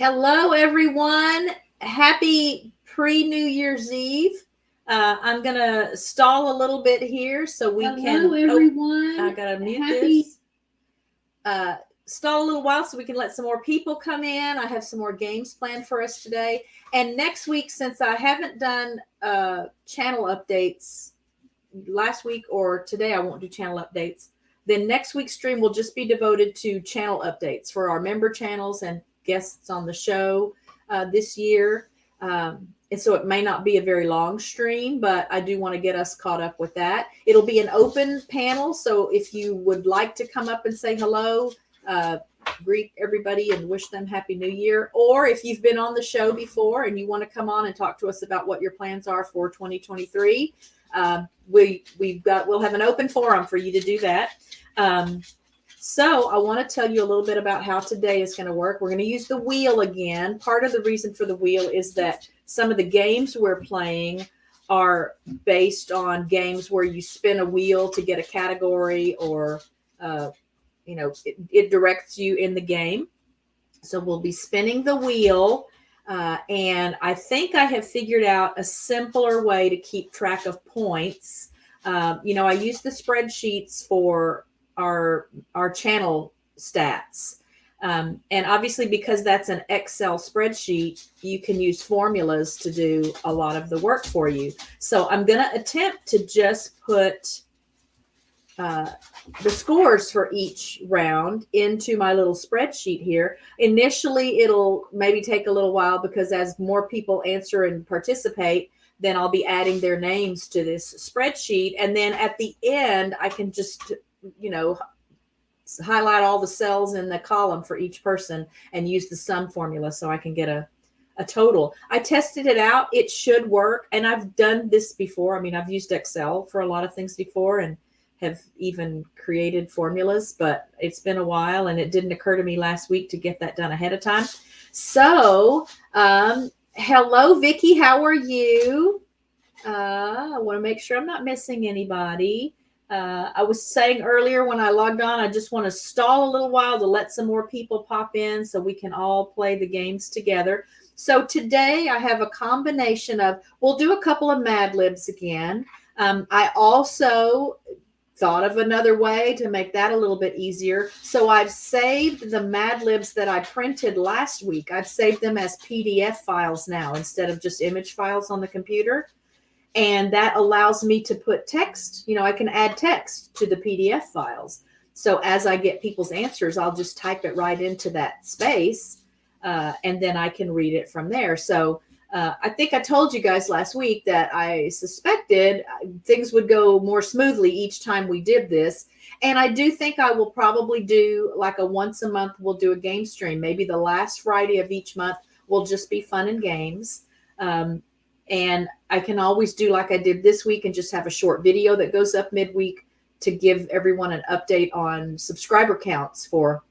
Hello, everyone. Happy pre-New Year's Eve. I'm going to stall a little bit here so we can... Hello, everyone. I got to mute this. Stall a little while so we can let some more people come in. I have some more games planned for us today. And next week, since I haven't done channel updates last week or today, I won't do channel updates. Then next week's stream will just be devoted to channel updates for our member channels and guests on the show this year. And so it may not be a very long stream, but I do want to get us caught up with that. It'll be an open panel. So if you would like to come up and say hello, greet everybody and wish them Happy New Year. Or if you've been on the show before and you want to come on and talk to us about what your plans are for 2023, we'll have an open forum for you to do that. So I want to tell you a little bit about how today is going to work. We're going to use the wheel again. Part of the reason for the wheel is that some of the games we're playing are based on games where you spin a wheel to get a category or, it directs you in the game. So we'll be spinning the wheel. And I think I have figured out a simpler way to keep track of points. I use the spreadsheets for our channel stats. And obviously, because that's an Excel spreadsheet, you can use formulas to do a lot of the work for you. So I'm going to attempt to just put the scores for each round into my little spreadsheet here. Initially, it'll maybe take a little while because as more people answer and participate, then I'll be adding their names to this spreadsheet. And then at the end, I can just highlight all the cells in the column for each person and use the sum formula so I can get a total. I tested it out. It should work. And I've done this before. I mean, I've used Excel for a lot of things before and have even created formulas, but it's been a while and it didn't occur to me last week to get that done ahead of time. So, hello, Vicki. How are you? I want to make sure I'm not missing anybody. I was saying earlier when I logged on, I just want to stall a little while to let some more people pop in so we can all play the games together. So today I have a combination of, we'll do a couple of Mad Libs again. I also thought of another way to make that a little bit easier. So I've saved the Mad Libs that I printed last week. I've saved them as PDF files now instead of just image files on the computer. And that allows me to put text, I can add text to the PDF files. So as I get people's answers, I'll just type it right into that space, and then I can read it from there. So I think I told you guys last week that I suspected things would go more smoothly each time we did this. And I do think I will probably do like a once a month, we'll do a game stream. Maybe the last Friday of each month will just be fun and games. And I can always do like I did this week and just have a short video that goes up midweek to give everyone an update on subscriber counts for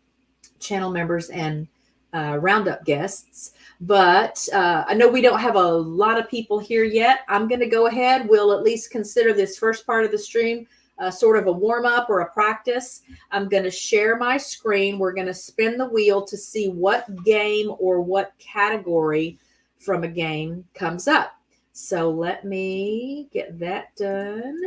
channel members and Roundup guests. But I know we don't have a lot of people here yet. I'm going to go ahead. We'll at least consider this first part of the stream sort of a warm up or a practice. I'm going to share my screen. We're going to spin the wheel to see what game or what category from a game comes up. So let me get that done.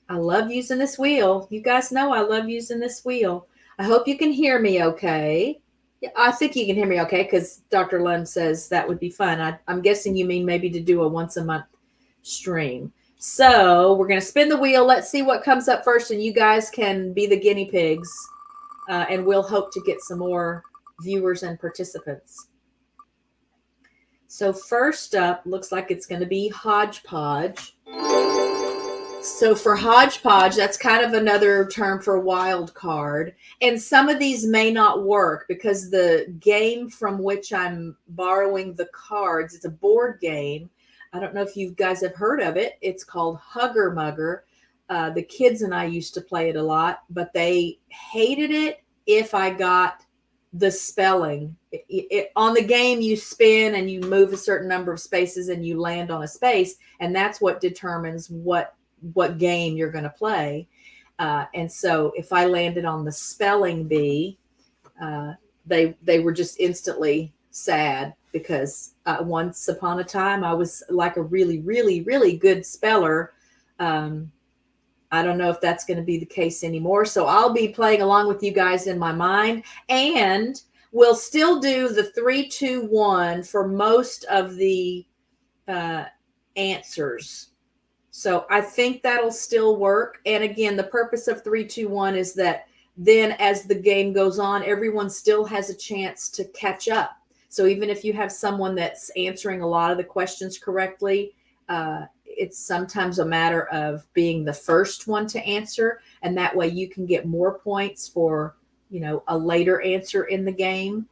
I love using this wheel. You guys know I love using this wheel. I hope you can hear me okay. Yeah, I think you can hear me okay because Dr. Lund says that would be fun. I'm guessing you mean maybe to do a once a month stream. So we're going to spin the wheel. Let's see what comes up first, and you guys can be the guinea pigs, and we'll hope to get some more viewers and participants. So first up, looks like it's going to be Hodgepodge. So for Hodgepodge, that's kind of another term for wild card. And some of these may not work because the game from which I'm borrowing the cards, it's a board game. I don't know if you guys have heard of it. It's called Hugger Mugger. The kids and I used to play it a lot, but they hated it if I got the spelling. On the game, you spin and you move a certain number of spaces and you land on a space, and that's what determines what game you're going to play. And so if I landed on the spelling bee, they were just instantly sad because once upon a time I was like a really, really, really good speller. I don't know if that's going to be the case anymore. So I'll be playing along with you guys in my mind, and we'll still do the 3, 2, 1 for most of the answers. So I think that'll still work. And again, the purpose of 3, 2, 1 is that then as the game goes on, everyone still has a chance to catch up. So even if you have someone that's answering a lot of the questions correctly, it's sometimes a matter of being the first one to answer. And that way you can get more points for, a later answer in the game.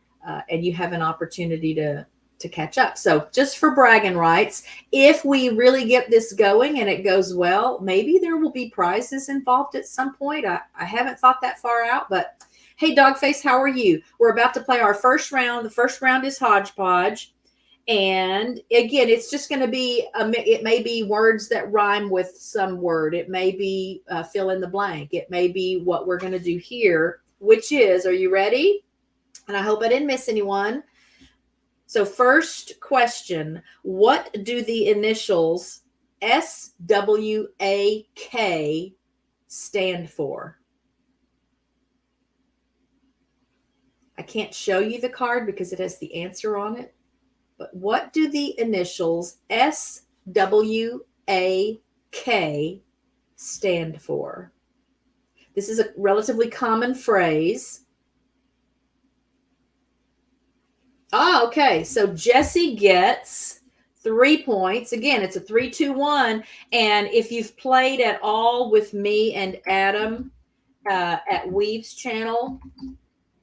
And you have an opportunity to catch up. So just for bragging rights, if we really get this going and it goes well, maybe there will be prizes involved at some point. I haven't thought that far out, but hey, Dogface, how are you? We're about to play our first round. The first round is Hodgepodge. And again, it's just going to be, it may be words that rhyme with some word. It may be fill in the blank. It may be what we're going to do here, which is, are you ready? And I hope I didn't miss anyone. So first question, what do the initials SWAK stand for? I can't show you the card because it has the answer on it. But what do the initials SWAK stand for? This is a relatively common phrase. Okay. So Jesse gets 3 points. Again, it's a 3, 2, 1. And if you've played at all with me and Adam at Weave's channel,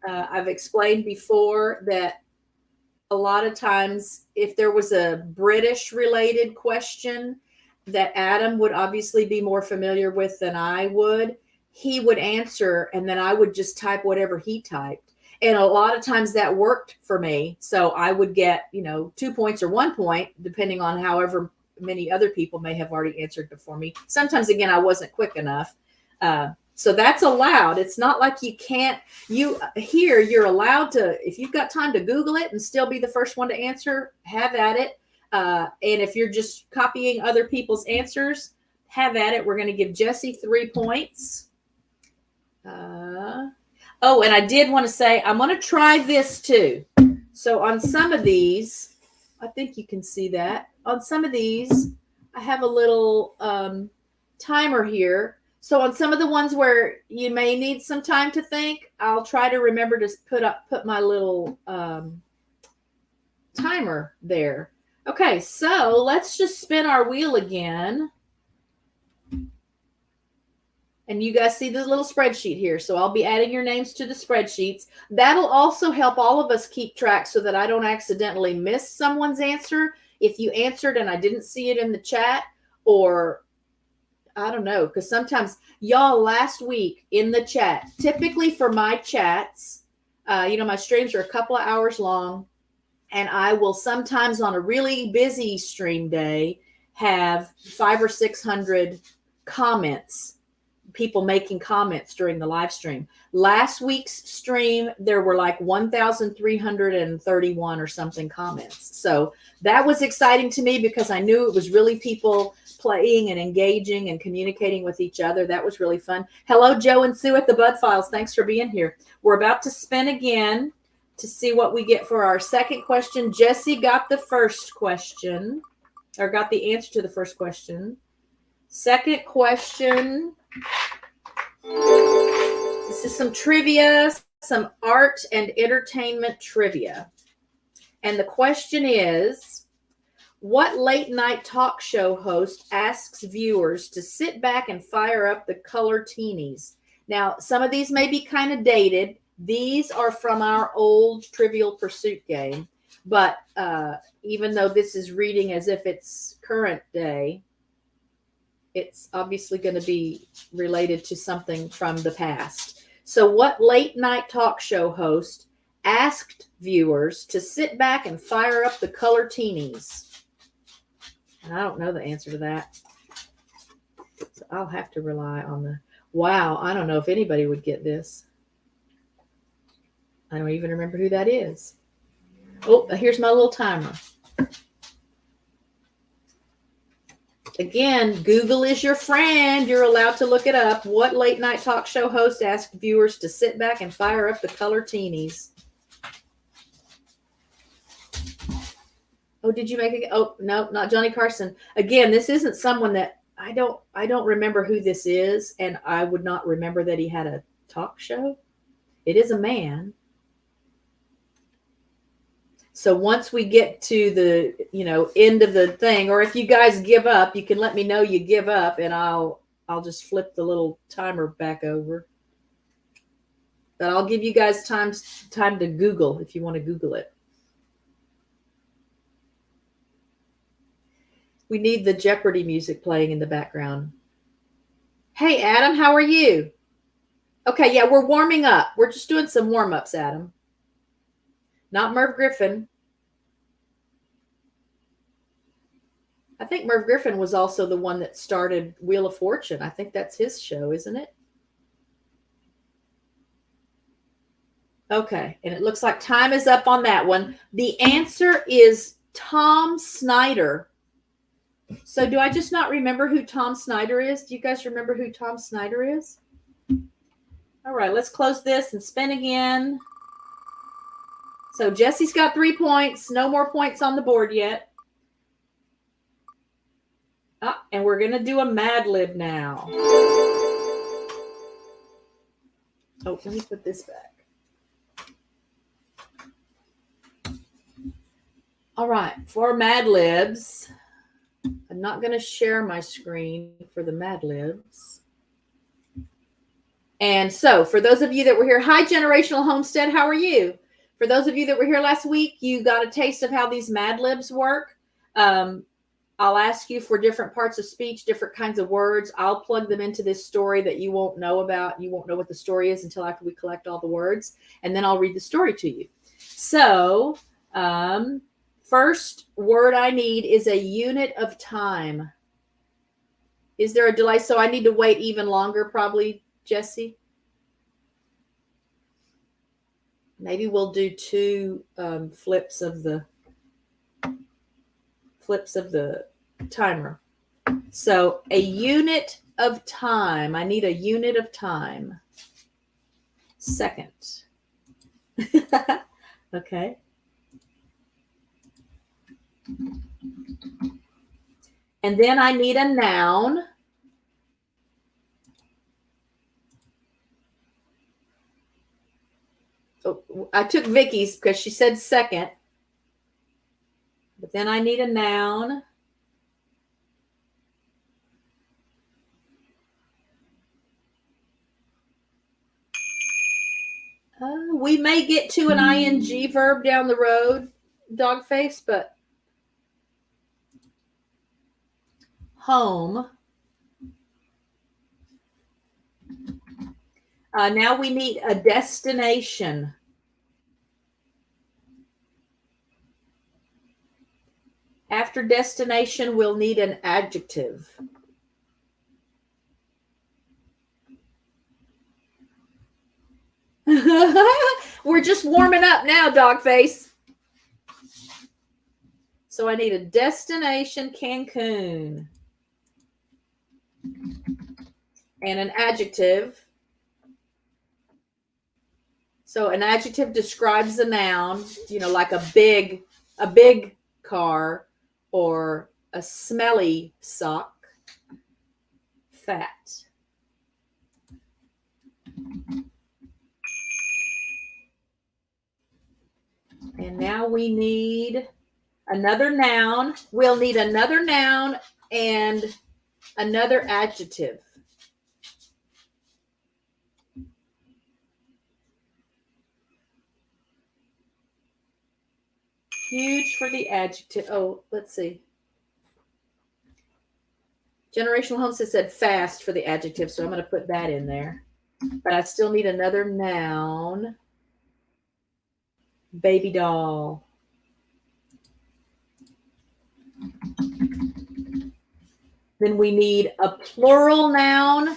I've explained before that a lot of times if there was a British related question that Adam would obviously be more familiar with than I would, he would answer and then I would just type whatever he typed. And a lot of times that worked for me. So I would get, 2 points or 1 point, depending on however many other people may have already answered before me. Sometimes, again, I wasn't quick enough. So that's allowed. It's not like you can't, you're allowed to, if you've got time to Google it and still be the first one to answer, have at it. And if you're just copying other people's answers, have at it. We're going to give Jesse 3 points. Oh, and I did want to say, I'm going to try this too. So on some of these, I think you can see that. On some of these, I have a little timer here. So on some of the ones where you may need some time to think, I'll try to remember to put my little timer there. Okay, so let's just spin our wheel again. And you guys see the little spreadsheet here. So I'll be adding your names to the spreadsheets. That'll also help all of us keep track so that I don't accidentally miss someone's answer. If you answered and I didn't see it in the chat, or I don't know, because sometimes y'all last week in the chat, typically for my chats, my streams are a couple of hours long, and I will sometimes on a really busy stream day have 500 or 600 comments, people making comments during the live stream. Last week's stream, there were like 1,331 or something comments. So that was exciting to me because I knew it was really people playing and engaging and communicating with each other. That was really fun. Hello, Joe and Sue at the Bud Files. Thanks for being here. We're about to spin again to see what we get for our second question. Jesse got the first question, or got the answer to the first question. Second question. This is some trivia, some art and entertainment trivia. And the question is, what late night talk show host asks viewers to sit back and fire up the color teenies? Now, some of these may be kind of dated. These are from our old Trivial Pursuit game. But even though this is reading as if it's current day, it's obviously going to be related to something from the past. So what late night talk show host asked viewers to sit back and fire up the color teenies? And I don't know the answer to that. So I'll have to rely on wow, I don't know if anybody would get this. I don't even remember who that is. Oh, here's my little timer. Again, Google is your friend. You're allowed to look it up. What late night talk show host asked viewers to sit back and fire up the color teenies? Oh, did you make it? Oh, no, not Johnny Carson. Again, this isn't someone that I don't remember who this is, and I would not remember that he had a talk show. It is a man. So once we get to the, end of the thing, or if you guys give up, you can let me know you give up, and I'll just flip the little timer back over. But I'll give you guys time to Google if you want to Google it. We need the Jeopardy music playing in the background. Hey, Adam, how are you? Okay, yeah, we're warming up. We're just doing some warm-ups, Adam. Not Merv Griffin. I think Merv Griffin was also the one that started Wheel of Fortune. I think that's his show, isn't it? Okay, and it looks like time is up on that one. The answer is Tom Snyder. So do I just not remember who Tom Snyder is? Do you guys remember who Tom Snyder is? All right, let's close this and spin again. So Jesse's got 3 points. No more points on the board yet. And we're going to do a Mad Lib now. Oh, let me put this back. All right, for Mad Libs, I'm not going to share my screen for the Mad Libs. And so for those of you that were here, hi, Generational Homestead, how are you? For those of you that were here last week, you got a taste of how these Mad Libs work. I'll ask you for different parts of speech, different kinds of words. I'll plug them into this story that you won't know about. You won't know what the story is until after we collect all the words. And then I'll read the story to you. So first word I need is a unit of time. Is there a delay? So I need to wait even longer, probably, Jesse? Maybe we'll do 2 flips of the timer. So a unit of time. I need a unit of time. Second. Okay. And then I need a noun. Oh, I took Vicky's because she said second. But then I need a noun. We may get to an ing verb down the road, Dogface, but home. Now we need a destination. After destination, we'll need an adjective. We're just warming up now, Dogface. So I need a destination, Cancun. And an adjective. So an adjective describes a noun, like a big car or a smelly sock. Fat. And now we need another noun. We'll need another noun and another adjective. Huge for the adjective. Oh, let's see. Generational Homestead said fast for the adjective, so I'm going to put that in there. But I still need another noun. Baby doll. Then we need a plural noun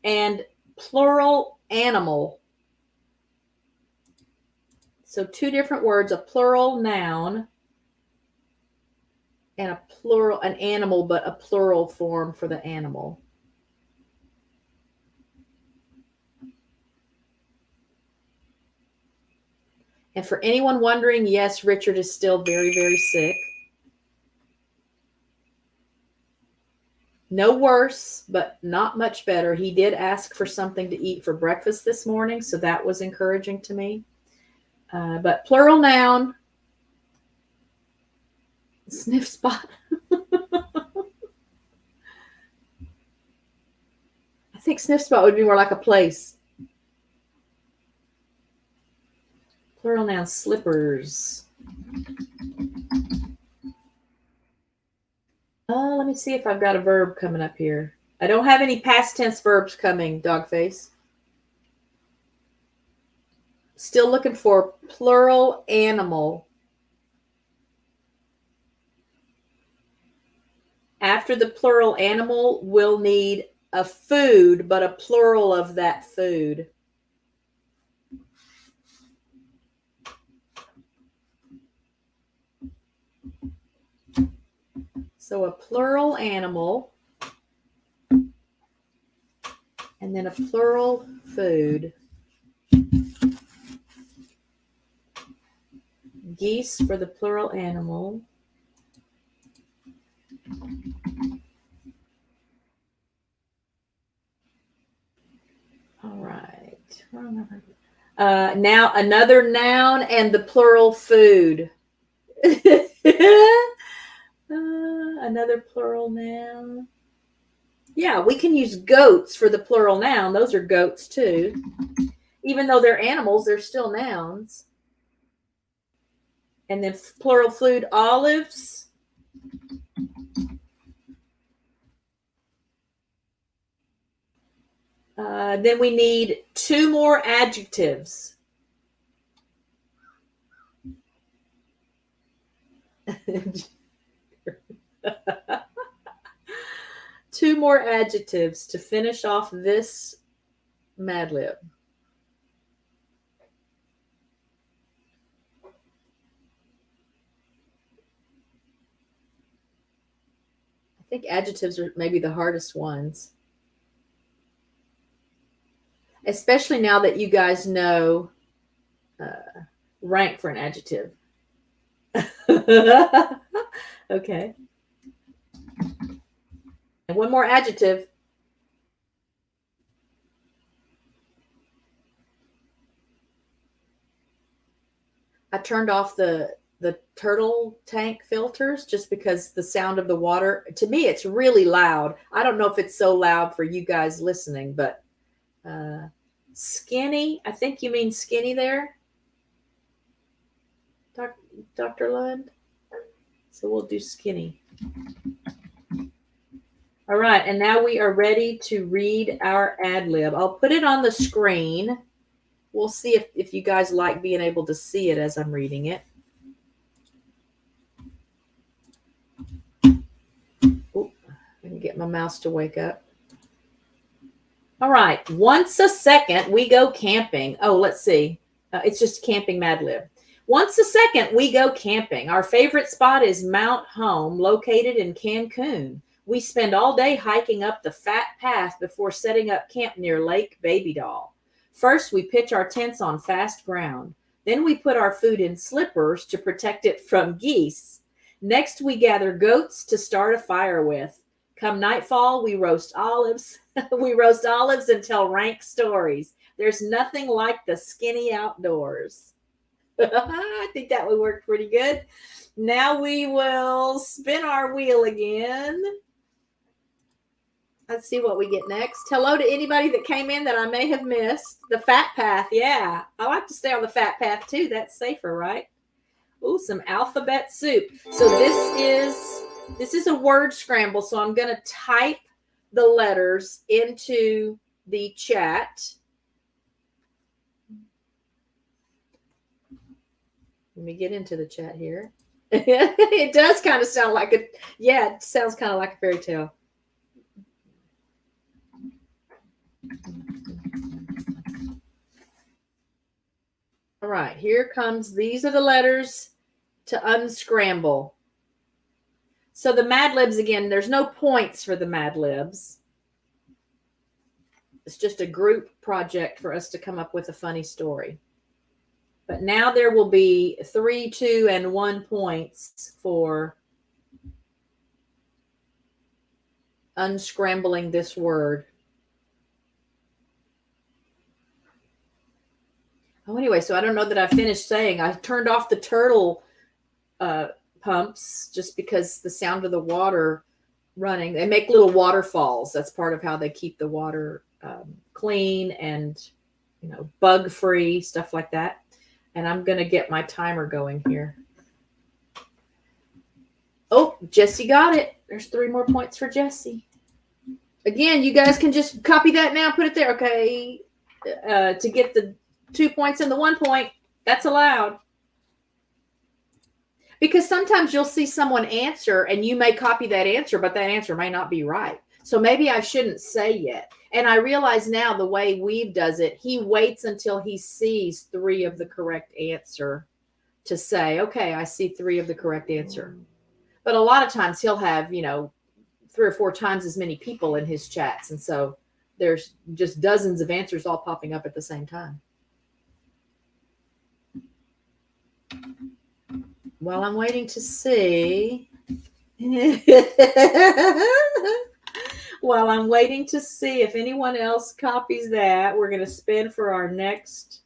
and plural animal. So 2 different words, a plural noun and a plural, an animal, but a plural form for the animal. And for anyone wondering, yes, Richard is still very, very sick. No worse, but not much better. He did ask for something to eat for breakfast this morning, so that was encouraging to me. But plural noun, sniff spot. I think sniff spot would be more like a place. Plural noun, slippers. Let me see if I've got a verb coming up here. I don't have any past tense verbs coming, Dogface. Still looking for plural animal. After the plural animal, we'll need a food, but a plural of that food. So a plural animal, and then a plural food. Geese for the plural animal. All right. Now another noun and the plural food. Another plural noun. Yeah, we can use goats for the plural noun. Those are goats too. Even though they're animals, they're still nouns. And then plural food, olives. Then we need 2 more adjectives. Two more adjectives to finish off this Mad Lib. I think adjectives are maybe the hardest ones. Especially now that you guys know rank for an adjective. Okay. And 1 more adjective. I turned off the turtle tank filters just because the sound of the water, to me, it's really loud. I don't know if it's so loud for you guys listening, but skinny, I think you mean skinny there, Dr. Lund. So we'll do skinny. All right, and now we are ready to read our ad lib. I'll put it on the screen. We'll see if you guys like being able to see it as I'm reading it. Oh, let me get my mouse to wake up. All right, once a second, we go camping. Oh, let's see. It's just camping Mad Lib. Once a second, we go camping. Our favorite spot is Mount Home, located in Cancun. We spend all day hiking up the fat path before setting up camp near Lake Baby Doll. First, we pitch our tents on fast ground. Then we put our food in slippers to protect it from geese. Next, we gather goats to start a fire with. Come nightfall, we roast olives. We roast olives and tell rank stories. There's nothing like the skinny outdoors. I think that would work pretty good. Now we will spin our wheel again. Let's see what we get next. Hello to anybody that came in that I may have missed. The fat path. Yeah, I like to stay on the fat path too. That's safer, right? Ooh, some alphabet soup. So this is a word scramble. So I'm going to type the letters into the chat. Let me get into the chat here. It does kind of sound like it sounds kind of like a fairy tale. All right, here comes, these are the letters to unscramble. So the Mad Libs, again, there's no points for the Mad Libs. It's just a group project for us to come up with a funny story. But now there will be 3, 2, and 1 points for unscrambling this word. Oh, anyway, so I don't know that I finished saying. I turned off the turtle pumps just because the sound of the water running. They make little waterfalls. That's part of how they keep the water clean and, you know, bug free, stuff like that. And I'm going to get my timer going here. Oh, Jesse got it. There's 3 more points for Jesse. Again, you guys can just copy that now, put it there. Okay. To get the 2 points and the 1 point, that's allowed. Because sometimes you'll see someone answer and you may copy that answer, but that answer may not be right. So maybe I shouldn't say yet. And I realize now the way Weave does it, he waits until he sees 3 of the correct answer to say, okay, I see 3 of the correct answer. But a lot of times he'll have, you know, 3 or 4 times as many people in his chats. And so there's just dozens of answers all popping up at the same time. While I'm waiting to see, while I'm waiting to see if anyone else copies that, we're going to spin for our next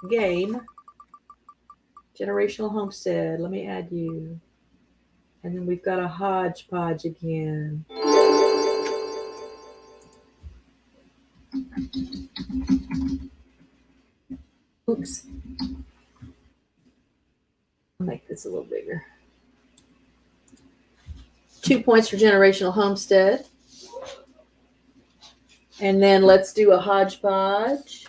game. Generational Homestead. Let me add you. And then we've got a Hodgepodge again. Oops. I'll make this a little bigger. 2 points for Generational Homestead. And then let's do a Hodgepodge.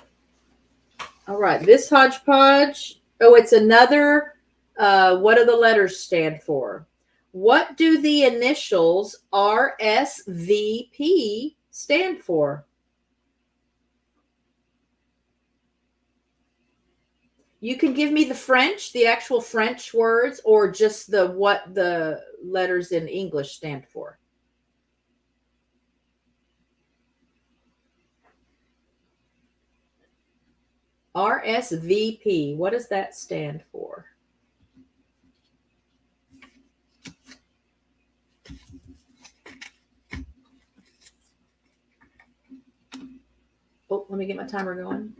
All right, this Hodgepodge. Oh, it's another. What do the letters stand for? What do the initials RSVP stand for? You can give me the French, the actual French words, or just what the letters in English stand for. RSVP, what does that stand for? Oh, let me get my timer going.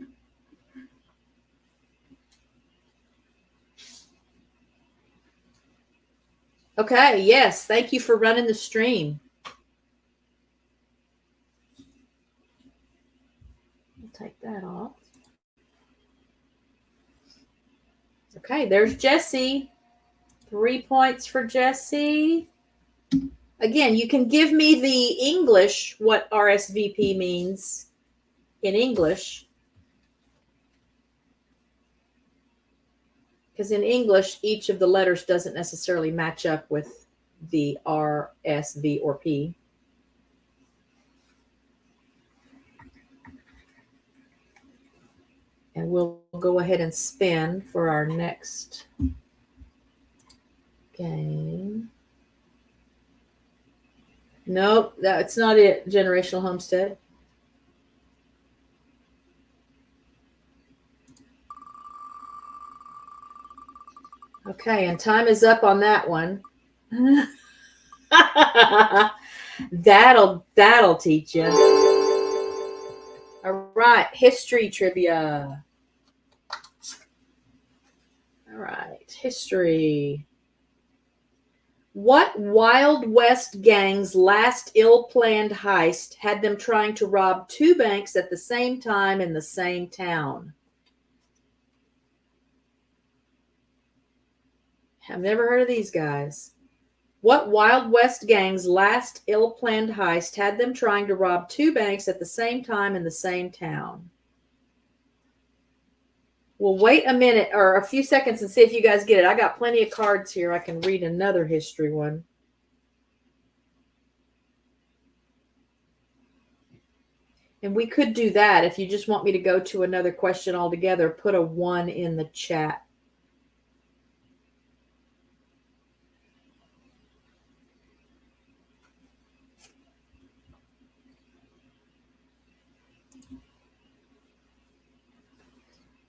Okay, yes, thank you for running the stream. I'll take that off. Okay, there's Jesse. 3 points for Jesse. Again, you can give me the English, what RSVP means in English. Because in English, each of the letters doesn't necessarily match up with the R, S, V, or P. And we'll go ahead and spin for our next game. Nope, that's not it. Generational Homestead. Okay, and time is up on that one. That'll teach you. All right, history trivia. All right, history. What Wild West gang's last ill-planned heist had them trying to rob 2 banks at the same time in the same town? I've never heard of these guys. What Wild West gang's last ill-planned heist had them trying to rob 2 banks at the same time in the same town? We'll wait a minute or a few seconds and see if you guys get it. I got plenty of cards here. I can read another history one. And we could do that. If you just want me to go to another question altogether, put a 1 in the chat.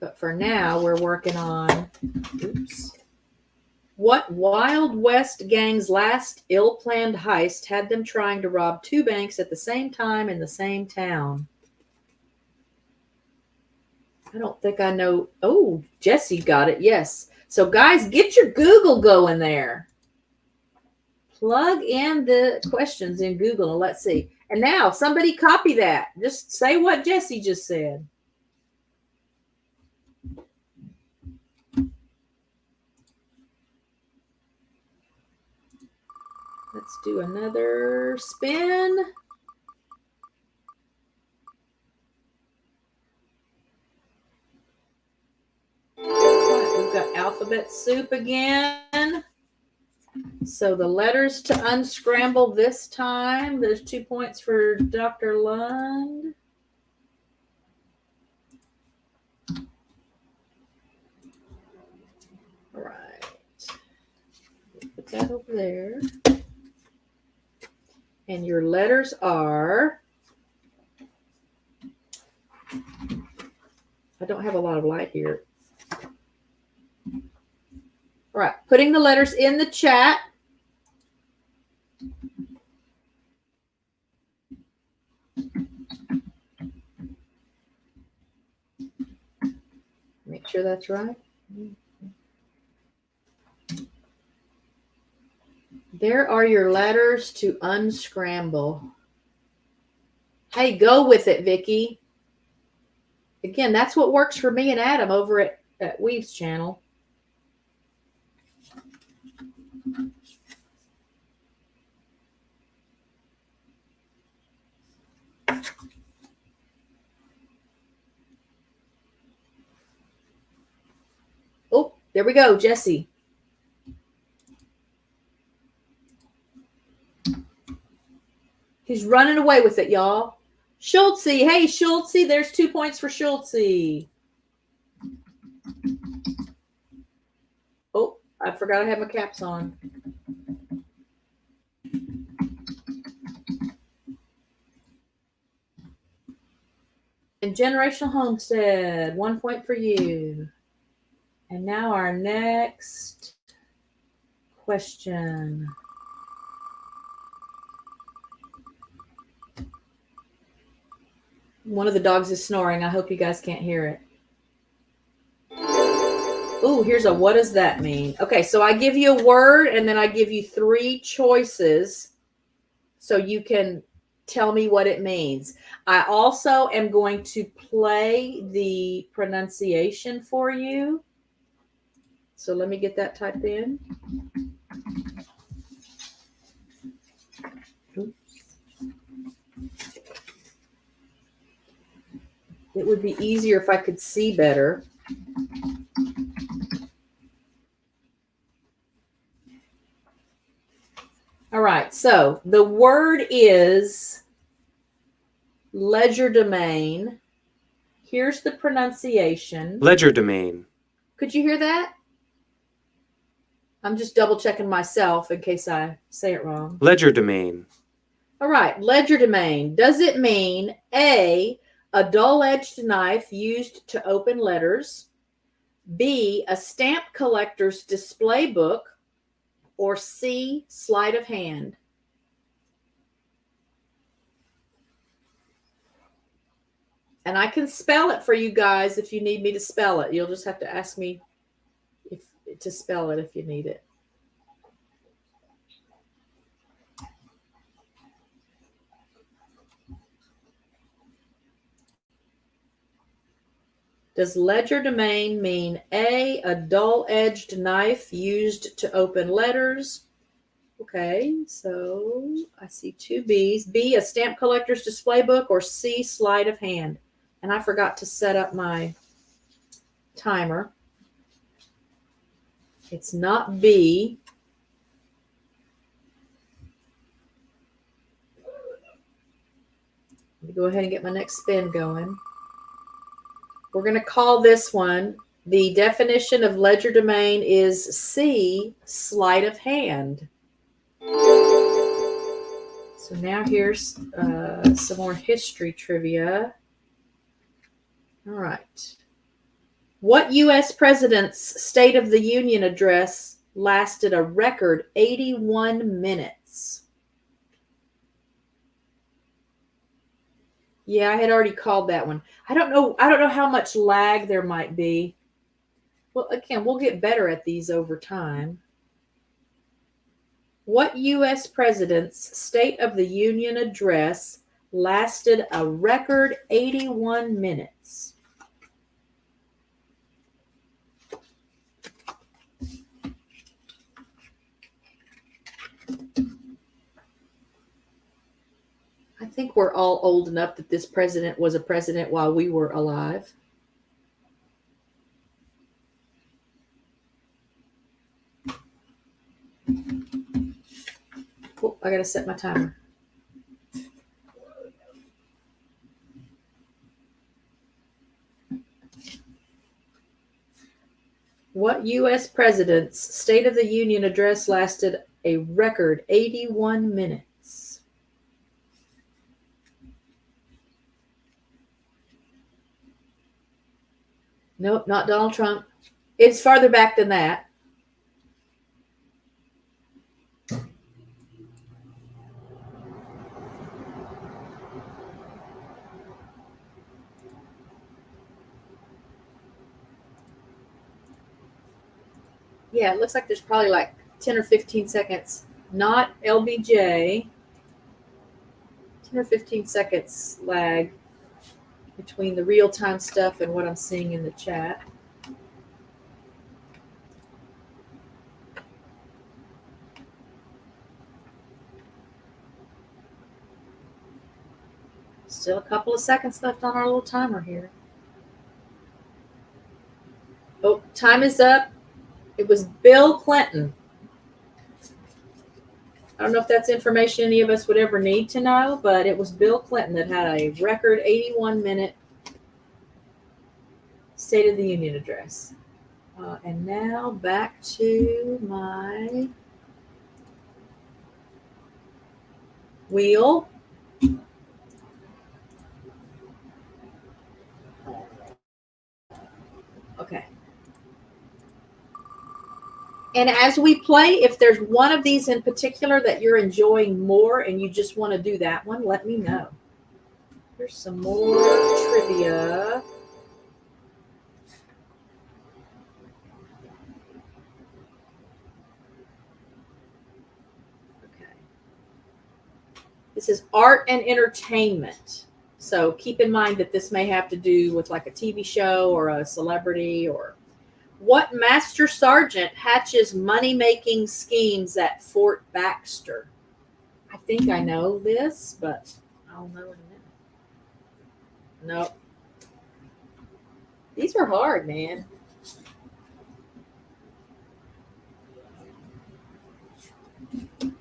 But for now, we're working on, oops. What Wild West gang's last ill-planned heist had them trying to rob 2 banks at the same time in the same town? I don't think I know. Oh, Jesse got it. Yes. So guys, get your Google going there. Plug in the questions in Google and let's see. And now somebody copy that. Just say what Jesse just said. Let's do another spin. We've got alphabet soup again. So the letters to unscramble this time. There's 2 points for Dr. Lund. All right. Put that over there. And your letters are, I don't have a lot of light here. All right, putting the letters in the chat. Make sure that's right. There are your letters to unscramble. Hey, go with it, Vicky. Again, that's what works for me and Adam over at Weave's channel. Oh, there we go, Jesse. He's running away with it, y'all. Schultze, hey, Schultze, there's 2 points for Schultze. Oh, I forgot I had my caps on. And Generational Homestead, 1 point for you. And now our next question. One of the dogs is snoring. I hope you guys can't hear it. Oh, here's a what does that mean? Okay, so I give you a word and then I give you 3 choices so you can tell me what it means. I also am going to play the pronunciation for you. So let me get that typed in. Oops. It would be easier if I could see better. All right, so the word is legerdemain. Here's the pronunciation. Legerdemain. Could you hear that? I'm just double checking myself in case I say it wrong. Legerdemain. All right, legerdemain. Does it mean A, a dull-edged knife used to open letters, B, a stamp collector's display book, or C, sleight of hand? And I can spell it for you guys if you need me to spell it. You'll just have to ask me to spell it if you need it. Does legerdemain mean A, a dull-edged knife used to open letters? Okay, so I see 2 B's. B, a stamp collector's display book, or C, sleight of hand? And I forgot to set up my timer. It's not B. Let me go ahead and get my next spin going. We're going to call this one, the definition of legerdemain is C, sleight of hand. So now here's some more history trivia. All right. What U.S. president's State of the Union address lasted a record 81 minutes? Yeah, I had already called that one. I don't know how much lag there might be. Well, again, we'll get better at these over time. What U.S. president's State of the Union address lasted a record 81 minutes? I think we're all old enough that this president was a president while we were alive. Oh, I gotta set my timer. What U.S. president's State of the Union address lasted a record 81 minutes? Nope, not Donald Trump. It's farther back than that. Yeah, it looks like there's probably like 10 or 15 seconds. Not LBJ. 10 or 15 seconds lag between the real-time stuff and what I'm seeing in the chat. Still a couple of seconds left on our little timer here. Oh, time is up. It was Bill Clinton. I don't know if that's information any of us would ever need to know, but it was Bill Clinton that had a record 81-minute State of the Union address. And now back to my wheel. Okay. And as we play, if there's one of these in particular that you're enjoying more and you just want to do that one, let me know. Here's some more trivia. Okay. This is art and entertainment. So keep in mind that this may have to do with like a TV show or a celebrity or... What master sergeant hatches money-making schemes at Fort Baxter? I think I know this, but I'll know in a minute. Nope. These are hard, man.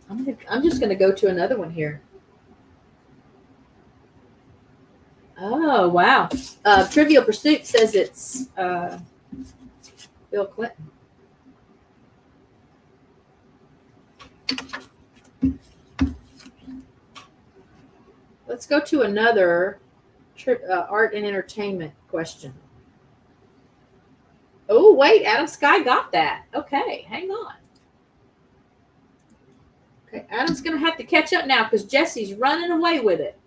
I'm just going to go to another one here. Oh, wow. Trivial Pursuit says it's... Bill Clinton. Let's go to another art and entertainment question. Oh, wait, Adam Sky got that. Okay, hang on. Okay, Adam's going to have to catch up now because Jesse's running away with it.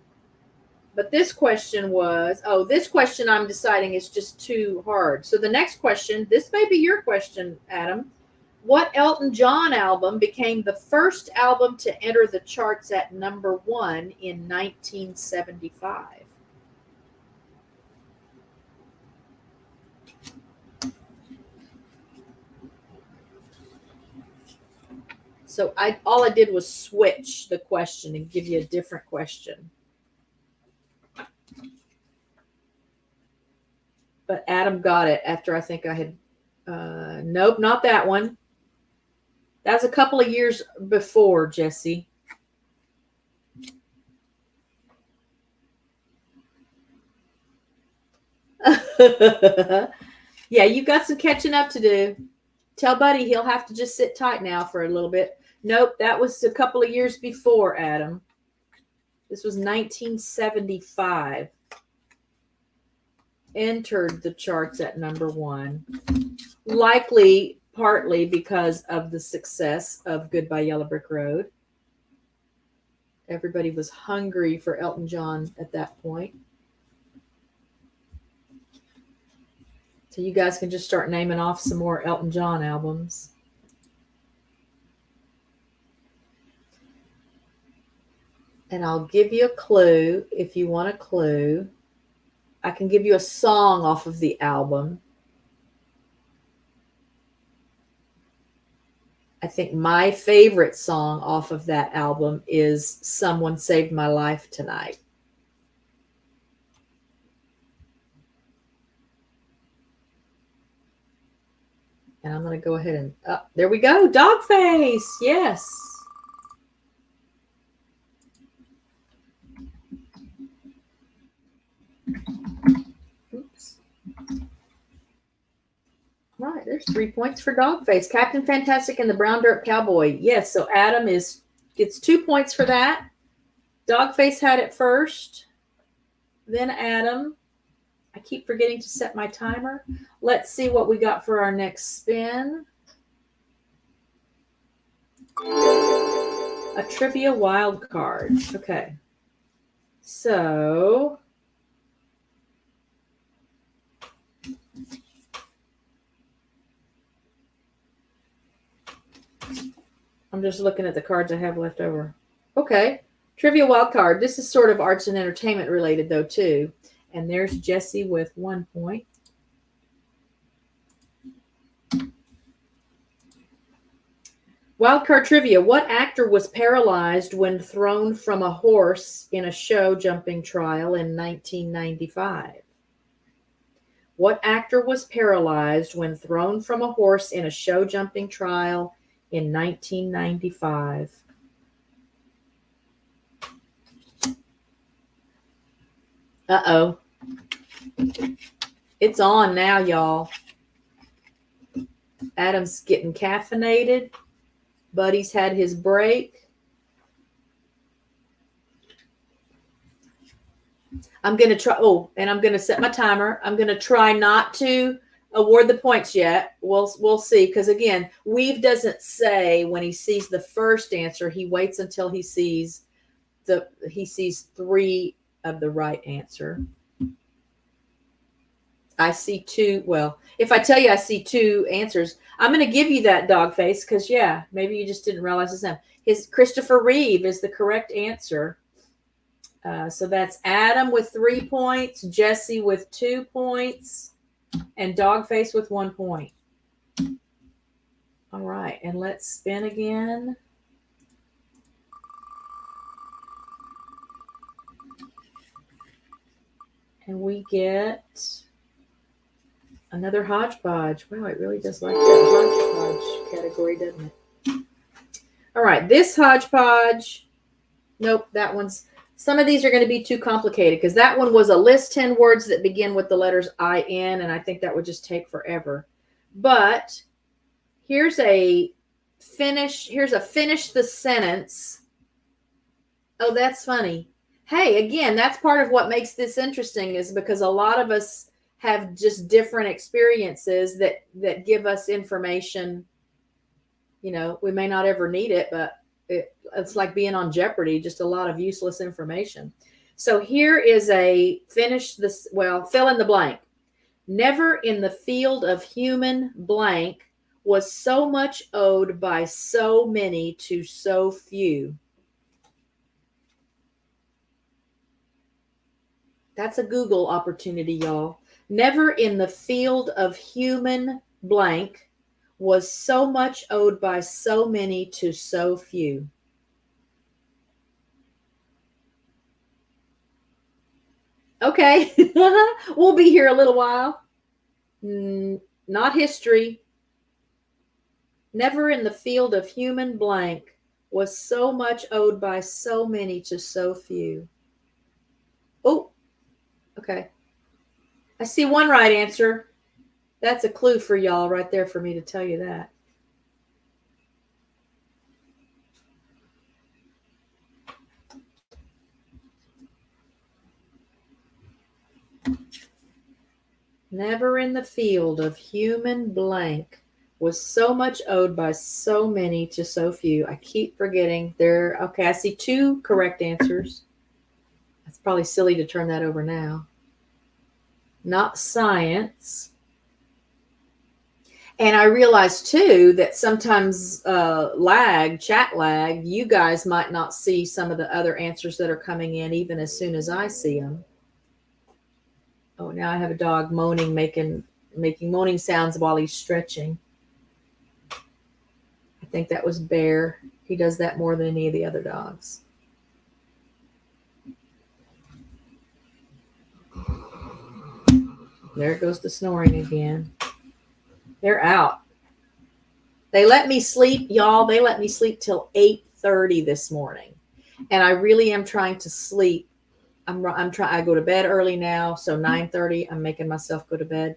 But this question was, this question I'm deciding is just too hard. So the next question, this may be your question, Adam. What Elton John album became the first album to enter the charts at number 1 in 1975? So all I did was switch the question and give you a different question. But Adam got it after I think I had, nope, not that one. That was a couple of years before, Jesse. Yeah, you've got some catching up to do. Tell Buddy he'll have to just sit tight now for a little bit. Nope, that was a couple of years before, Adam. This was 1975. Entered the charts at number 1. Likely partly because of the success of Goodbye Yellow Brick Road. Everybody was hungry for Elton John at that point. So you guys can just start naming off some more Elton John albums. And I'll give you a clue if you want a clue. I can give you a song off of the album. I think my favorite song off of that album is Someone Saved My Life Tonight. And I'm going to go ahead and, there we go. Dogface. Yes. Oops. All right, there's 3 points for Dogface. Captain Fantastic and the Brown Dirt Cowboy. Yes, so Adam gets 2 points for that. Dogface had it first. Then Adam. I keep forgetting to set my timer. Let's see what we got for our next spin. A trivia wild card. Okay. So I'm just looking at the cards I have left over. Okay. Trivia wild card. This is sort of arts and entertainment related though too. And there's Jesse with 1 point. Wildcard trivia. What actor was paralyzed when thrown from a horse in a show jumping trial in 1995? What actor was paralyzed when thrown from a horse in a show jumping trial in 1995? Uh-oh. It's on now, y'all. Adam's getting caffeinated. Buddy's had his break. I'm going to try. Oh, and I'm going to set my timer. I'm going to try not to award the points yet. We'll see. Because again, Weave doesn't say when he sees the first answer. He waits until he sees 3 of the right answer. I see 2. Well, if I tell you I see 2 answers, I'm going to give you that Dogface because, yeah, maybe you just didn't realize his name. Christopher Reeve is the correct answer. So that's Adam with 3 points, Jesse with 2 points, and Dogface with 1 point. All right, and let's spin again. And we get another Hodgepodge. Wow, it really does like that Hodgepodge category, doesn't it? All right, this Hodgepodge. Nope, that one's. Some of these are going to be too complicated because that one was a list 10 words that begin with the letters I-N, and I think that would just take forever. But here's a finish the sentence. Oh, that's funny. Hey, again, that's part of what makes this interesting is because a lot of us have just different experiences that give us information. You know, we may not ever need it, but it's like being on Jeopardy, just a lot of useless information. So here is a fill in the blank. Never in the field of human blank was so much owed by so many to so few. That's a Google opportunity, y'all. Never in the field of human blank was so much owed by so many to so few. Okay, we'll be here a little while. Not history. Never in the field of human blank was so much owed by so many to so few. Oh, okay. I see one right answer. That's a clue for y'all right there for me to tell you that. Never in the field of human blank was so much owed by so many to so few. I keep forgetting there. Okay, I see 2 correct answers. It's probably silly to turn that over now. Not science. And I realize too that sometimes chat lag, you guys might not see some of the other answers that are coming in even as soon as I see them. Oh, now I have a dog moaning, making moaning sounds while he's stretching. I think that was Bear. He does that more than any of the other dogs. There goes the snoring again. They're out. They let me sleep, y'all. They let me sleep till 8:30 this morning. And I really am trying to sleep. I go to bed early now, so 9:30 I'm making myself go to bed.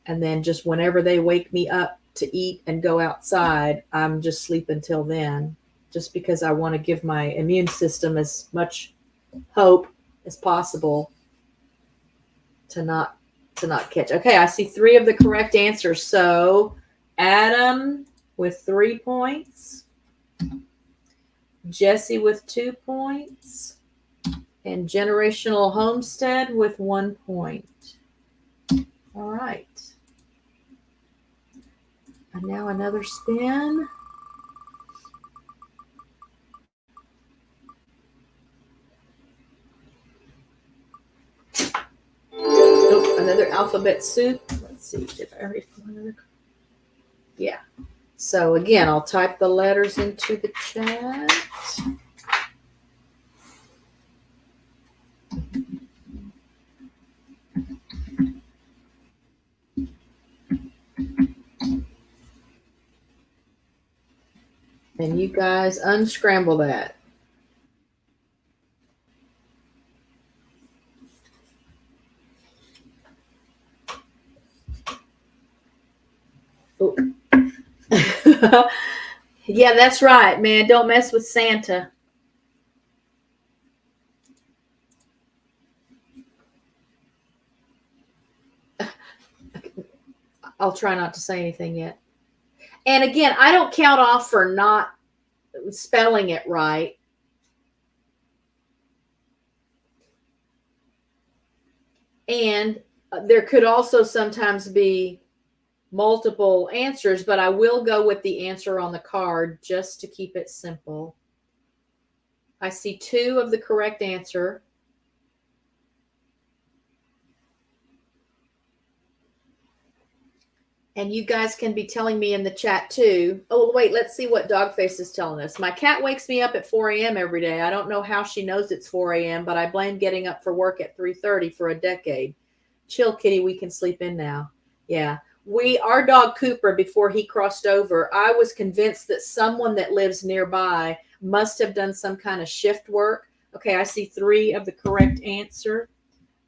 And then just whenever they wake me up to eat and go outside, I'm just sleeping till then, just because I want to give my immune system as much hope as possible to not catch. Okay, I see 3 of the correct answers. So Adam with 3 points, Jesse with 2 points, and Generational Homestead with 1 point. All right. And now another spin. Oh, another alphabet soup. Let's see. Did I already put another? Yeah. So again, I'll type the letters into the chat. And you guys unscramble that. Oh. Yeah, that's right, man. Don't mess with Santa. I'll try not to say anything yet. And again, I don't count off for not spelling it right. And there could also sometimes be multiple answers, but I will go with the answer on the card just to keep it simple. I see 2 of the correct answer. And you guys can be telling me in the chat too. Oh, wait, let's see what Dogface is telling us. My cat wakes me up at 4 a.m. every day. I don't know how she knows it's 4 a.m., but I blame getting up for work at 3:30 for a decade. Chill, kitty, we can sleep in now. Yeah. Our dog Cooper, before he crossed over, I was convinced that someone that lives nearby must have done some kind of shift work. Okay, I see 3 of the correct answer.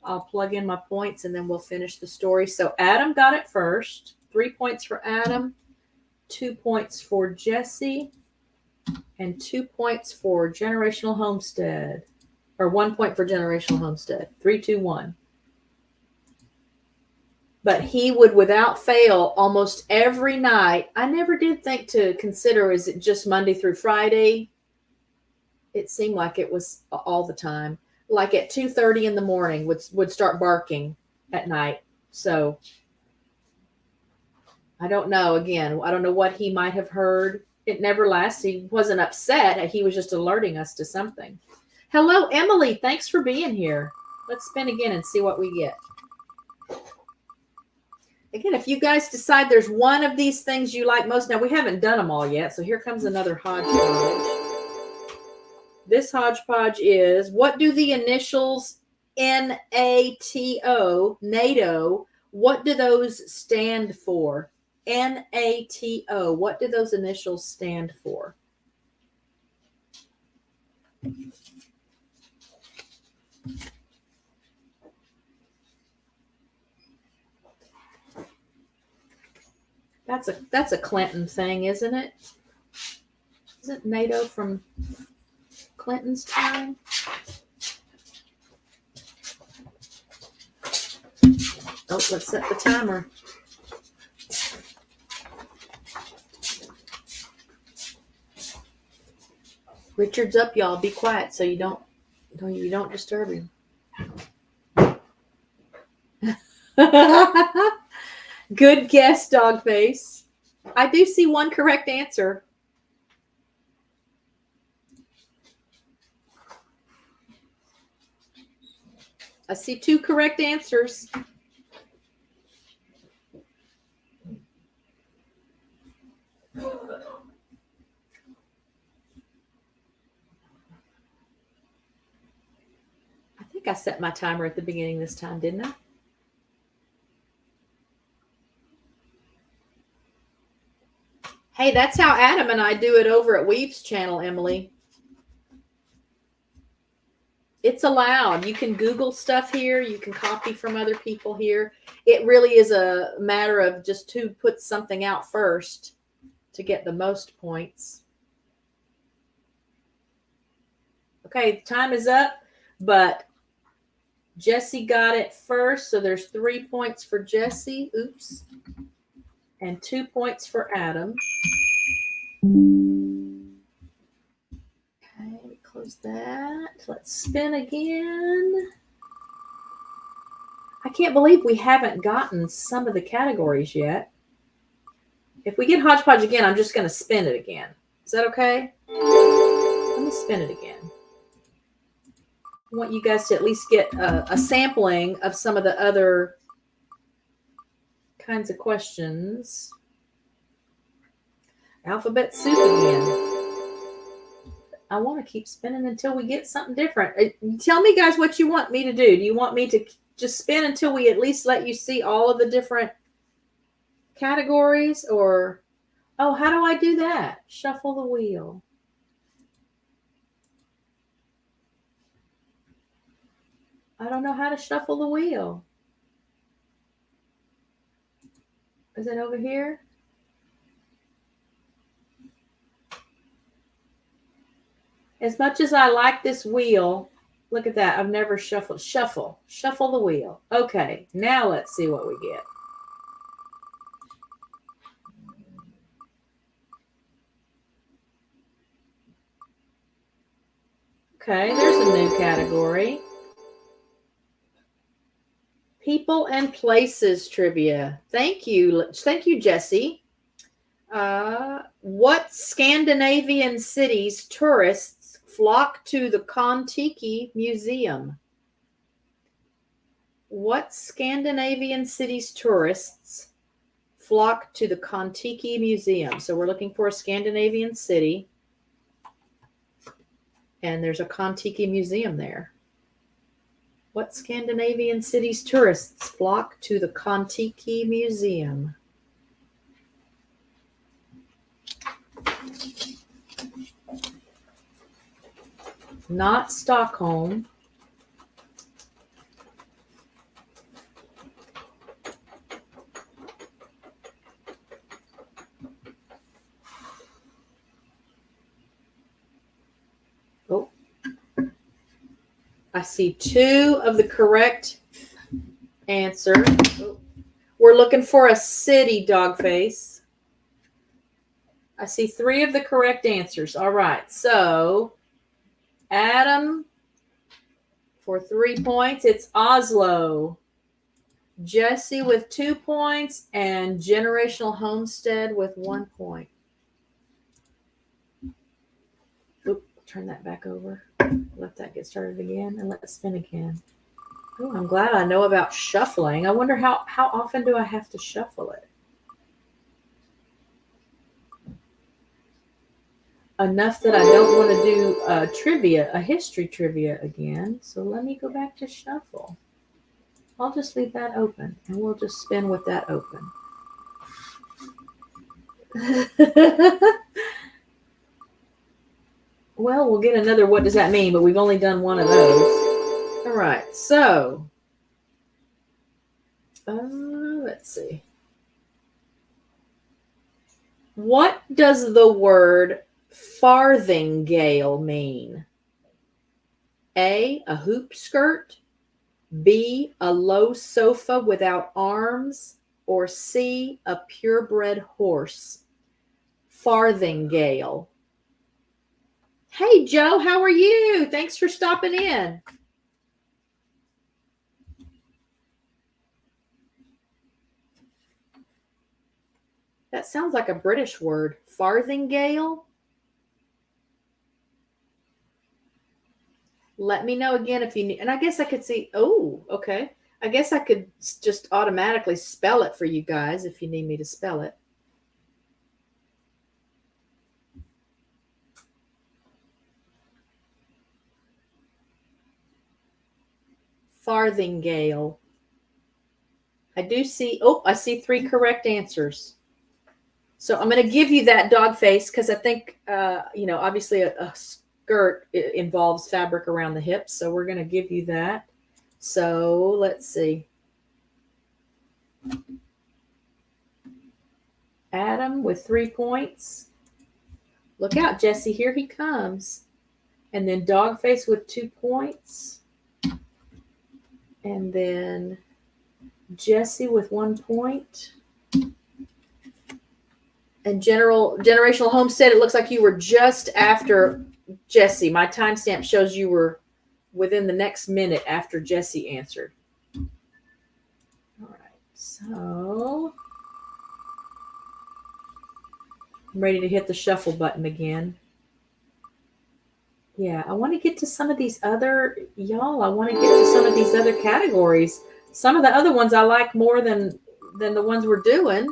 I'll plug in my points and then we'll finish the story. So Adam got it first. 3 points for Adam, 2 points for Jesse, and 2 points for Generational Homestead. Or 1 point for Generational Homestead. 3, 2, 1. But he would, without fail, almost every night. I never did think to consider, is it just Monday through Friday? It seemed like it was all the time. Like at 2:30 in the morning would start barking at night. So I don't know. Again, I don't know what he might have heard. It never lasted. He wasn't upset. He was just alerting us to something. Hello, Emily. Thanks for being here. Let's spin again and see what we get. Again, if you guys decide there's one of these things you like most, now we haven't done them all yet, so here comes another hodgepodge. This hodgepodge is, what do the initials NATO, NATO, what do those stand for? NATO, what do those initials stand for? That's a Clinton thing, isn't it? Isn't NATO from Clinton's time? Oh, let's set the timer. Richard's up, y'all. Be quiet so you don't disturb him. Good guess, Dogface. I do see one correct answer. I see two correct answers. I think I set my timer at the beginning this time, didn't I? Hey, that's how Adam and I do it over at Weave's channel, Emily. It's allowed. You can Google stuff here. You can copy from other people here. It really is a matter of just who puts something out first to get the most points. Okay, time is up, but Jesse got it first, so there's 3 points for Jesse. Oops. And 2 points for Adam. Okay, close that. Let's spin again. I can't believe we haven't gotten some of the categories yet. If we get Hodgepodge again, I'm just going to spin it again. Is that okay? Let me spin it again. I want you guys to at least get a sampling of some of the other kinds of questions. Alphabet soup again. I want to keep spinning until we get something different. Tell me, guys, what you want me to do. Do you want me to just spin until we at least let you see all of the different categories? Or, oh, how do I do that? Shuffle the wheel. I don't know how to shuffle the wheel. Is it over here? As much as I like this wheel, look at that. I've never shuffled. Shuffle the wheel. Okay, now let's see what we get. Okay, there's a new category. People and places trivia. Thank you. Thank you, Jesse. What Scandinavian cities tourists flock to the Kon-Tiki Museum? What Scandinavian cities tourists flock to the Kon-Tiki Museum? So we're looking for a Scandinavian city. And there's a Kon-Tiki Museum there. What Scandinavian cities tourists flock to the Kon-Tiki Museum? Not Stockholm. Oh. I see 2 of the correct answers. Oh. We're looking for a city, Dogface. I see 3 of the correct answers. All right. So, Adam, for 3 points, it's Oslo. Jesse with 2 points and Generational Homestead with 1 point. Oop, turn that back over. Let that get started again and let it spin again. Oh, I'm glad I know about shuffling. I wonder how often do I have to shuffle it? Enough that I don't want to do a history trivia again. So let me go back to shuffle. I'll just leave that open and we'll just spin with that open. Well, we'll get another what does that mean, but we've only done one of those. All right, so let's see. What does the word farthingale mean? A hoop skirt, B, a low sofa without arms, or C, a purebred horse? Farthingale. Hey, Joe, how are you? Thanks for stopping in. That sounds like a British word. Farthingale? Let me know again if you need. And I guess I could see. Oh, okay. I guess I could just automatically spell it for you guys if you need me to spell it. Farthingale. I do see. Oh, I see 3 correct answers. So I'm going to give you that dog face because I think, obviously a skirt involves fabric around the hips. So we're going to give you that. So let's see. Adam with 3 points. Look out, Jesse. Here he comes. And then Dogface with 2 points. And then Jesse with 1 point. And generational homestead, it looks like you were just after Jesse. My timestamp shows you were within the next minute after Jesse answered. All right, so I'm ready to hit the shuffle button again. Yeah, I want to get to some of these other, y'all, I want to get to some of these other categories. Some of the other ones I like more than the ones we're doing.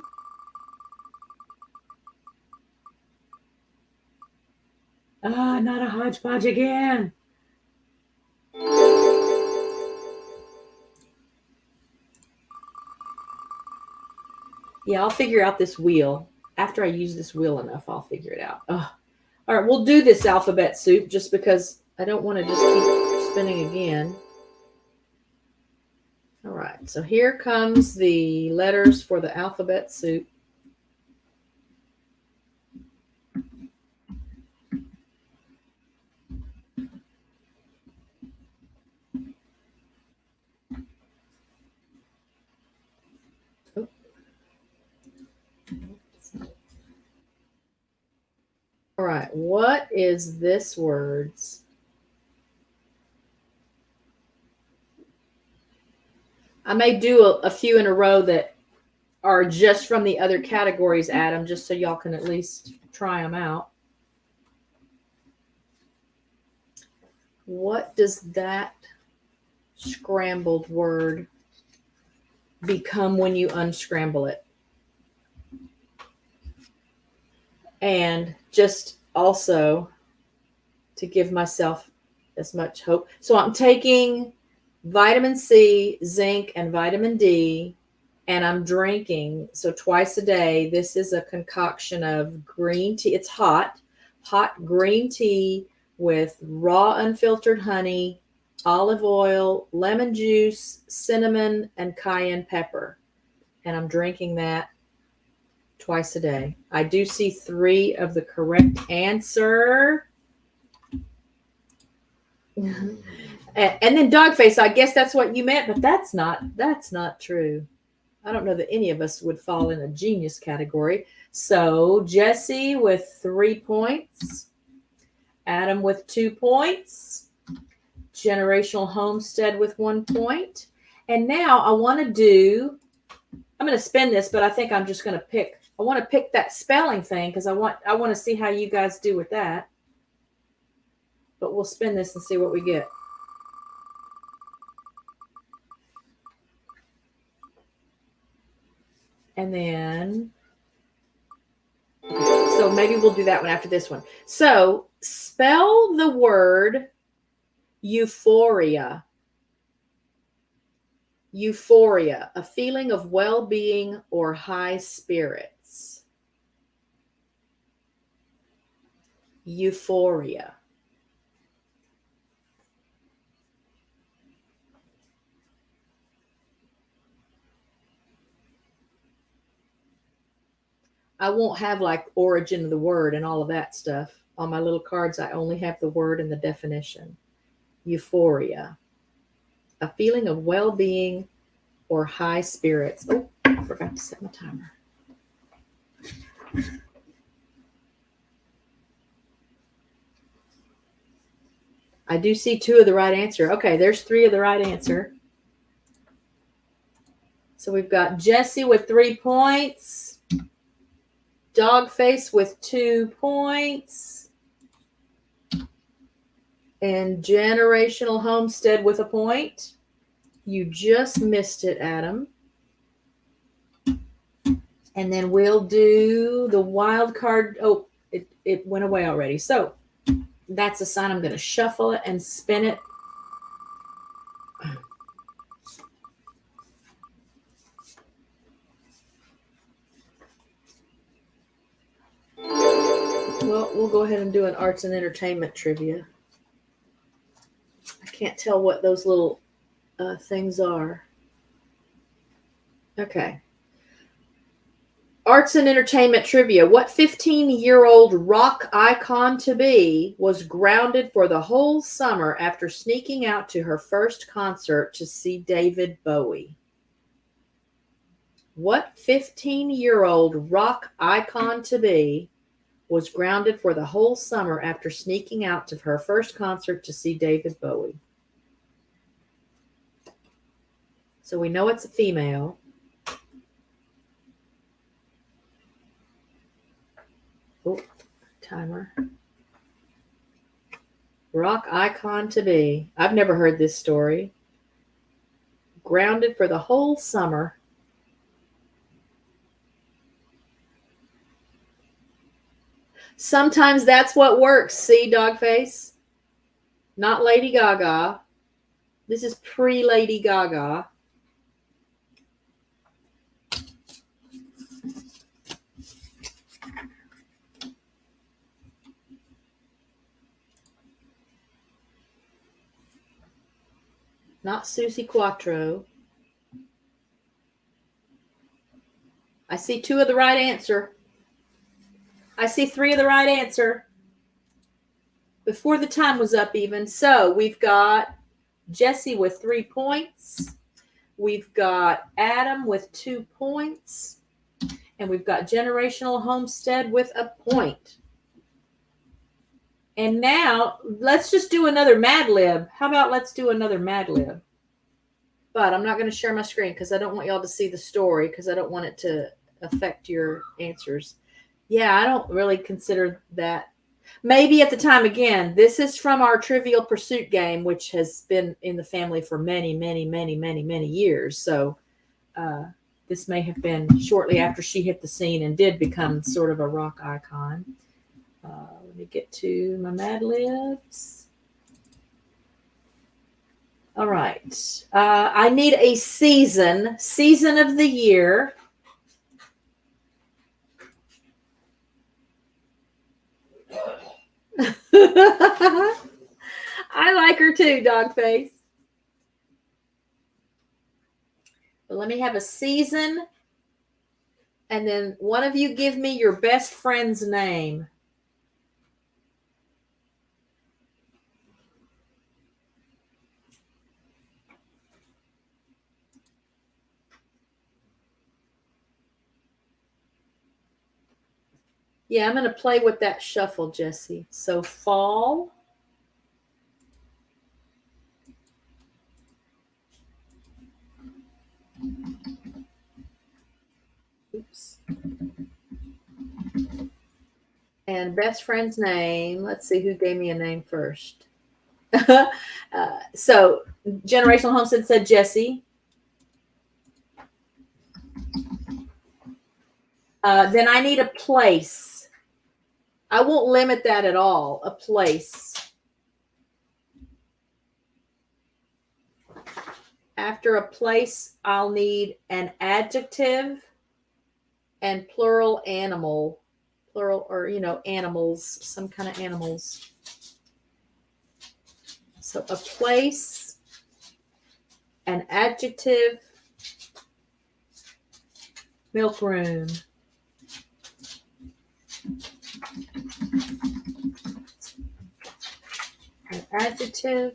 Not a hodgepodge again. Yeah, I'll figure out this wheel. After I use this wheel enough, I'll figure it out. Ugh. All right, we'll do this alphabet soup just because I don't want to just keep spinning again. All right, so here comes the letters for the alphabet soup. Oh. All right, what is this word's? I may do a few in a row that are just from the other categories, Adam, just so y'all can at least try them out. What does that scrambled word become when you unscramble it? And just also to give myself as much hope. So I'm taking vitamin C, zinc, and vitamin D, and I'm drinking. So twice a day, this is a concoction of green tea. It's hot green tea with raw unfiltered honey, olive oil, lemon juice, cinnamon, and cayenne pepper. And I'm drinking that twice a day. I do see 3 of the correct answer. And then Dogface, I guess that's what you meant, but that's not true. I don't know that any of us would fall in a genius category. So Jesse with 3 points, Adam with 2 points, Generational Homestead with 1 point. And now I'm going to spin this, but I think I'm just going to pick that spelling thing because I want to see how you guys do with that. But we'll spin this and see what we get. And then, so maybe we'll do that one after this one. So spell the word euphoria. Euphoria, a feeling of well-being or high spirits. Euphoria. I won't have like origin of the word and all of that stuff. On my little cards, I only have the word and the definition. Euphoria. A feeling of well-being or high spirits. Oh, I forgot to set my timer. I do see 2 of the right answer. Okay, there's 3 of the right answer. So we've got Jesse with 3 points. Dogface with 2 points. And Generational Homestead with a point. You just missed it, Adam. And then we'll do the wild card. Oh, it went away already. So that's a sign. I'm going to shuffle it and spin it. Well, we'll go ahead and do an arts and entertainment trivia. I can't tell what those little things are. Okay. Arts and entertainment trivia. What 15-year-old rock icon to be was grounded for the whole summer after sneaking out to her first concert to see David Bowie? What 15-year-old rock icon to be was grounded for the whole summer after sneaking out to her first concert to see David Bowie? So we know it's a female. Oh, timer. Rock icon to be. I've never heard this story. Grounded for the whole summer. Sometimes that's what works. See, Dogface? Not Lady Gaga. This is pre-Lady Gaga. Not Susie Quattro. I see 2 of the right answer. I see 3 of the right answer. Before the time was up even. So we've got Jesse with 3 points. We've got Adam with 2 points. And we've got Generational Homestead with a point. And now, let's just do another Mad Lib. How about let's do another Mad Lib? But I'm not going to share my screen because I don't want y'all to see the story because I don't want it to affect your answers. Yeah, I don't really consider that. Maybe at the time, again, this is from our Trivial Pursuit game, which has been in the family for many, many, many, many, many years. So this may have been shortly after she hit the scene and did become sort of a rock icon. Let me get to my Mad Libs. All right. I need a season of the year. I like her too, Dogface. But let me have a season. And then one of you give me your best friend's name. Yeah, I'm going to play with that shuffle, Jesse. So fall. Oops. And best friend's name. Let's see who gave me a name first. So Generational Homestead said Jesse. Then I need a place. I won't limit that at all. A place. After a place, I'll need an adjective and plural animal. Plural, or, animals, some kind of animals. So a place, an adjective, milk room. adjective.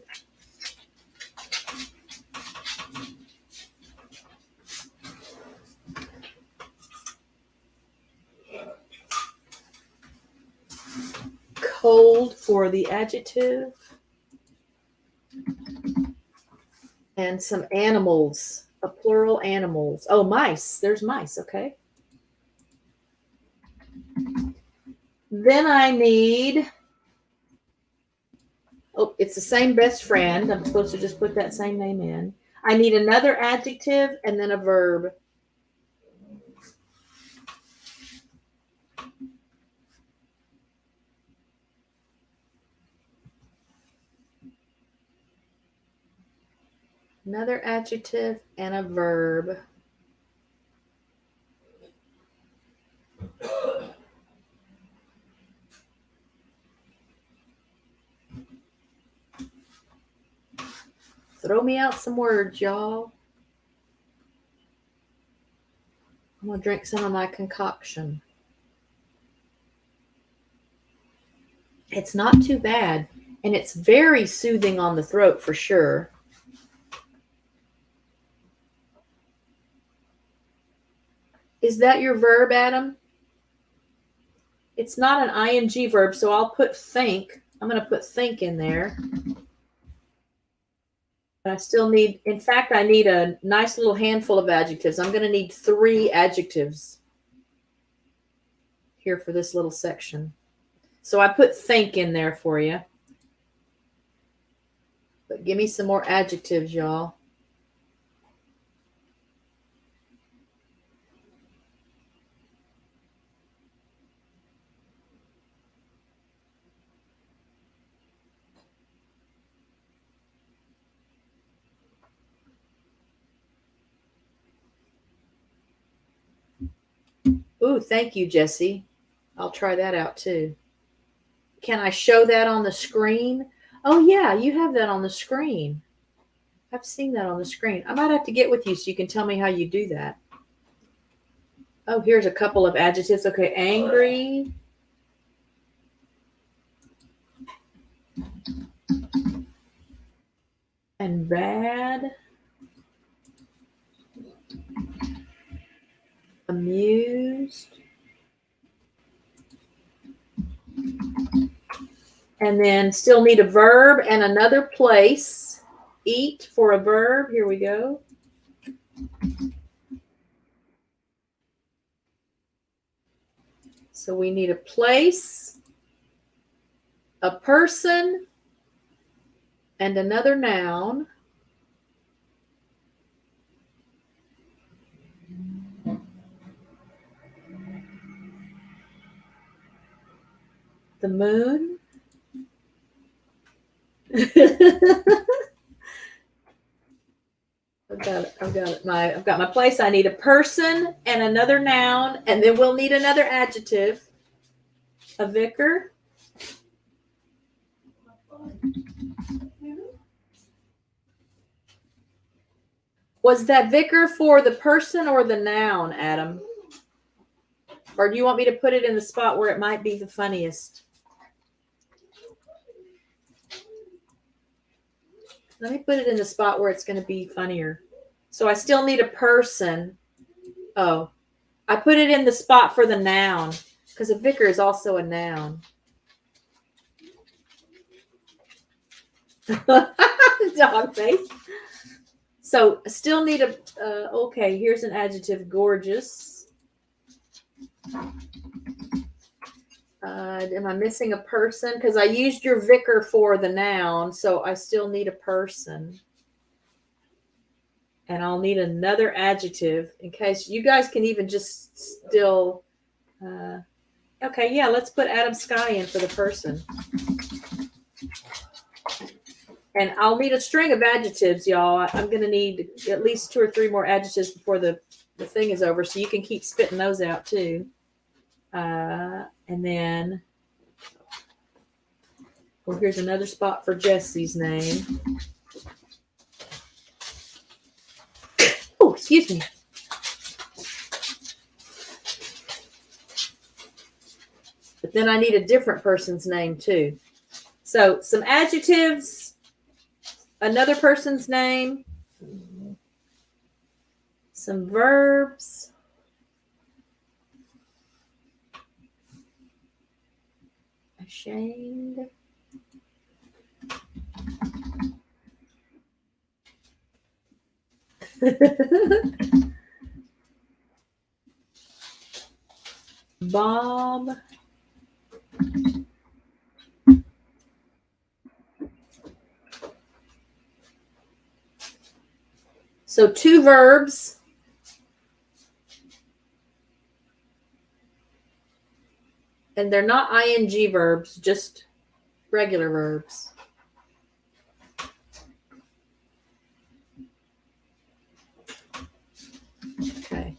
Cold for the adjective. And some animals, a plural animals. Oh, mice. There's mice, okay. Then I need, oh, it's the same best friend. I'm supposed to just put that same name in. I need another adjective and then a verb. Another adjective and a verb. Throw me out some words, y'all. I'm going to drink some of my concoction. It's not too bad, and it's very soothing on the throat for sure. Is that your verb, Adam? It's not an ing verb, so I'll put think. I'm going to put think in there. But I still need, in fact, I need a nice little handful of adjectives. I'm going to need 3 adjectives here for this little section. So I put think in there for you. But give me some more adjectives, y'all. Ooh, thank you, Jesse. I'll try that out too. Can I show that on the screen? Oh, yeah, you have that on the screen. I've seen that on the screen. I might have to get with you so you can tell me how you do that. Oh, here's a couple of adjectives. Okay, angry. And bad. Amused. And then still need a verb and another place. Eat for a verb. Here we go. So we need a place, a person, and another noun. The moon. I've got it. I've got my place. I need a person and another noun, and then we'll need another adjective. A vicar. Was that vicar for the person or the noun, Adam? Or do you want me to put it in the spot where it might be the funniest? Let me put it in the spot where it's going to be funnier. So I still need a person. Oh, I put it in the spot for the noun because a vicar is also a noun. Dog face. So I still need a, okay, here's an adjective, gorgeous. Am I missing a person? Because I used your vicar for the noun, so I still need a person. And I'll need another adjective in case you guys can even just still. Okay, yeah, let's put Adam Sky in for the person. And I'll need a string of adjectives, y'all. I'm going to need at least 2 or 3 more adjectives before the thing is over, so you can keep spitting those out too. And then, well, here's another spot for Jesse's name. Oh, excuse me. But then I need a different person's name too. So some adjectives, another person's name, some verbs, ashamed, Bob, so 2 verbs. And they're not ing verbs, just regular verbs. Okay.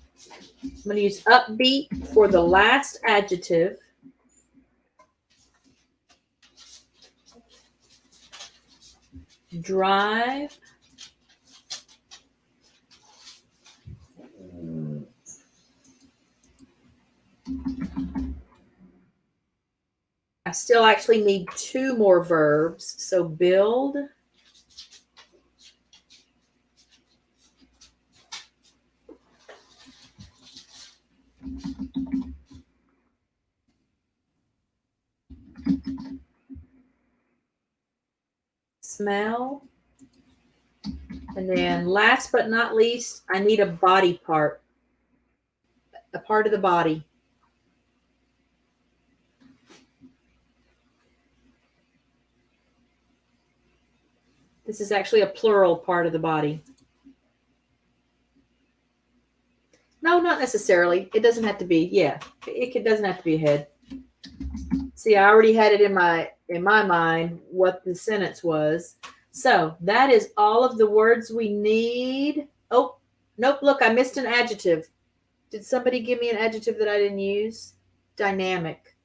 I'm going to use upbeat for the last adjective. Drive. I still actually need 2 more verbs. So build. Smell. And then last but not least, I need a body part. A part of the body. This is actually a plural part of the body. No, not necessarily. It doesn't have to be. Yeah, it doesn't have to be a head. See, I already had it in my mind what the sentence was. So that is all of the words we need. Oh, nope. Look, I missed an adjective. Did somebody give me an adjective that I didn't use? Dynamic.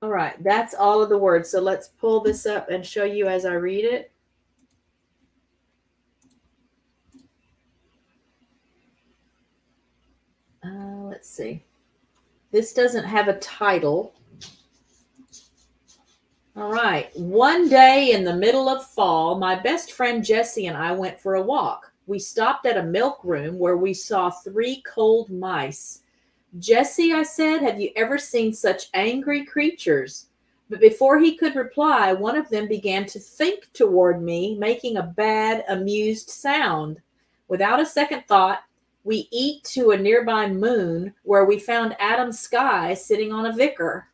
All right, that's all of the words. So let's pull this up and show you as I read it. Let's see. This doesn't have a title. All right. One day in the middle of fall, my best friend Jessie and I went for a walk. We stopped at a milk room where we saw 3 cold mice. Jessie, I said, have you ever seen such angry creatures? But before he could reply, one of them began to think toward me, making a bad, amused sound. Without a second thought, we eat to a nearby moon where we found Adam Sky sitting on a vicar.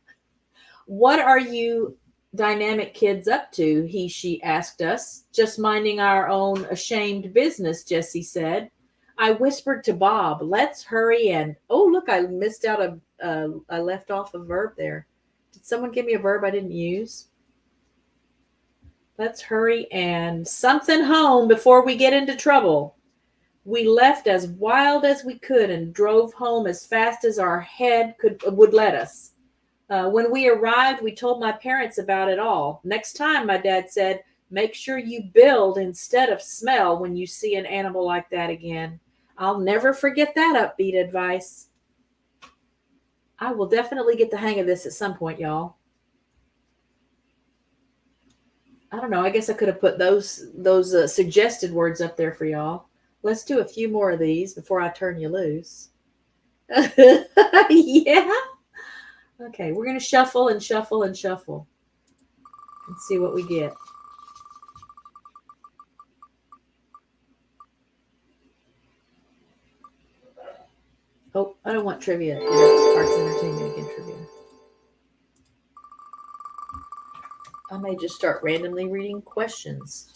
What are you dynamic kids up to? She asked us. Just minding our own ashamed business, Jessie said. I whispered to Bob, let's hurry and, oh, look, I missed out I left off a verb there. Did someone give me a verb I didn't use? Let's hurry and something home before we get into trouble. We left as wild as we could and drove home as fast as our head would let us. When we arrived, we told my parents about it all. Next time, my dad said, make sure you build instead of smell when you see an animal like that again. I'll never forget that upbeat advice. I will definitely get the hang of this at some point, y'all. I don't know. I guess I could have put those suggested words up there for y'all. Let's do a few more of these before I turn you loose. Yeah. Okay, we're going to shuffle and shuffle and shuffle and see what we get. Oh, I don't want trivia. Arts and entertainment again, trivia. I may just start randomly reading questions.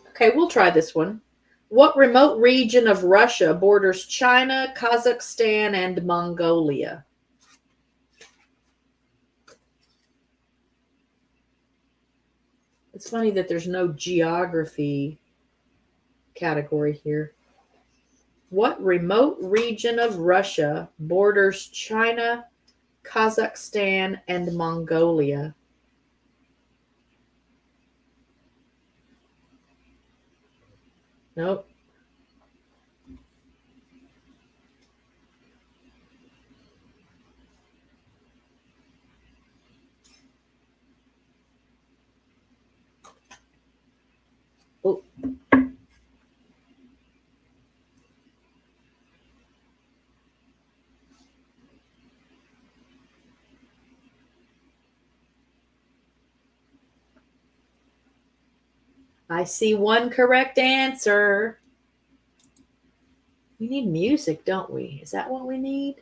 Okay, we'll try this one. What remote region of Russia borders China, Kazakhstan, and Mongolia? It's funny that there's no geography category here. What remote region of Russia borders China, Kazakhstan, and Mongolia? Nope. Oh. I see one correct answer. We need music, don't we? Is that what we need?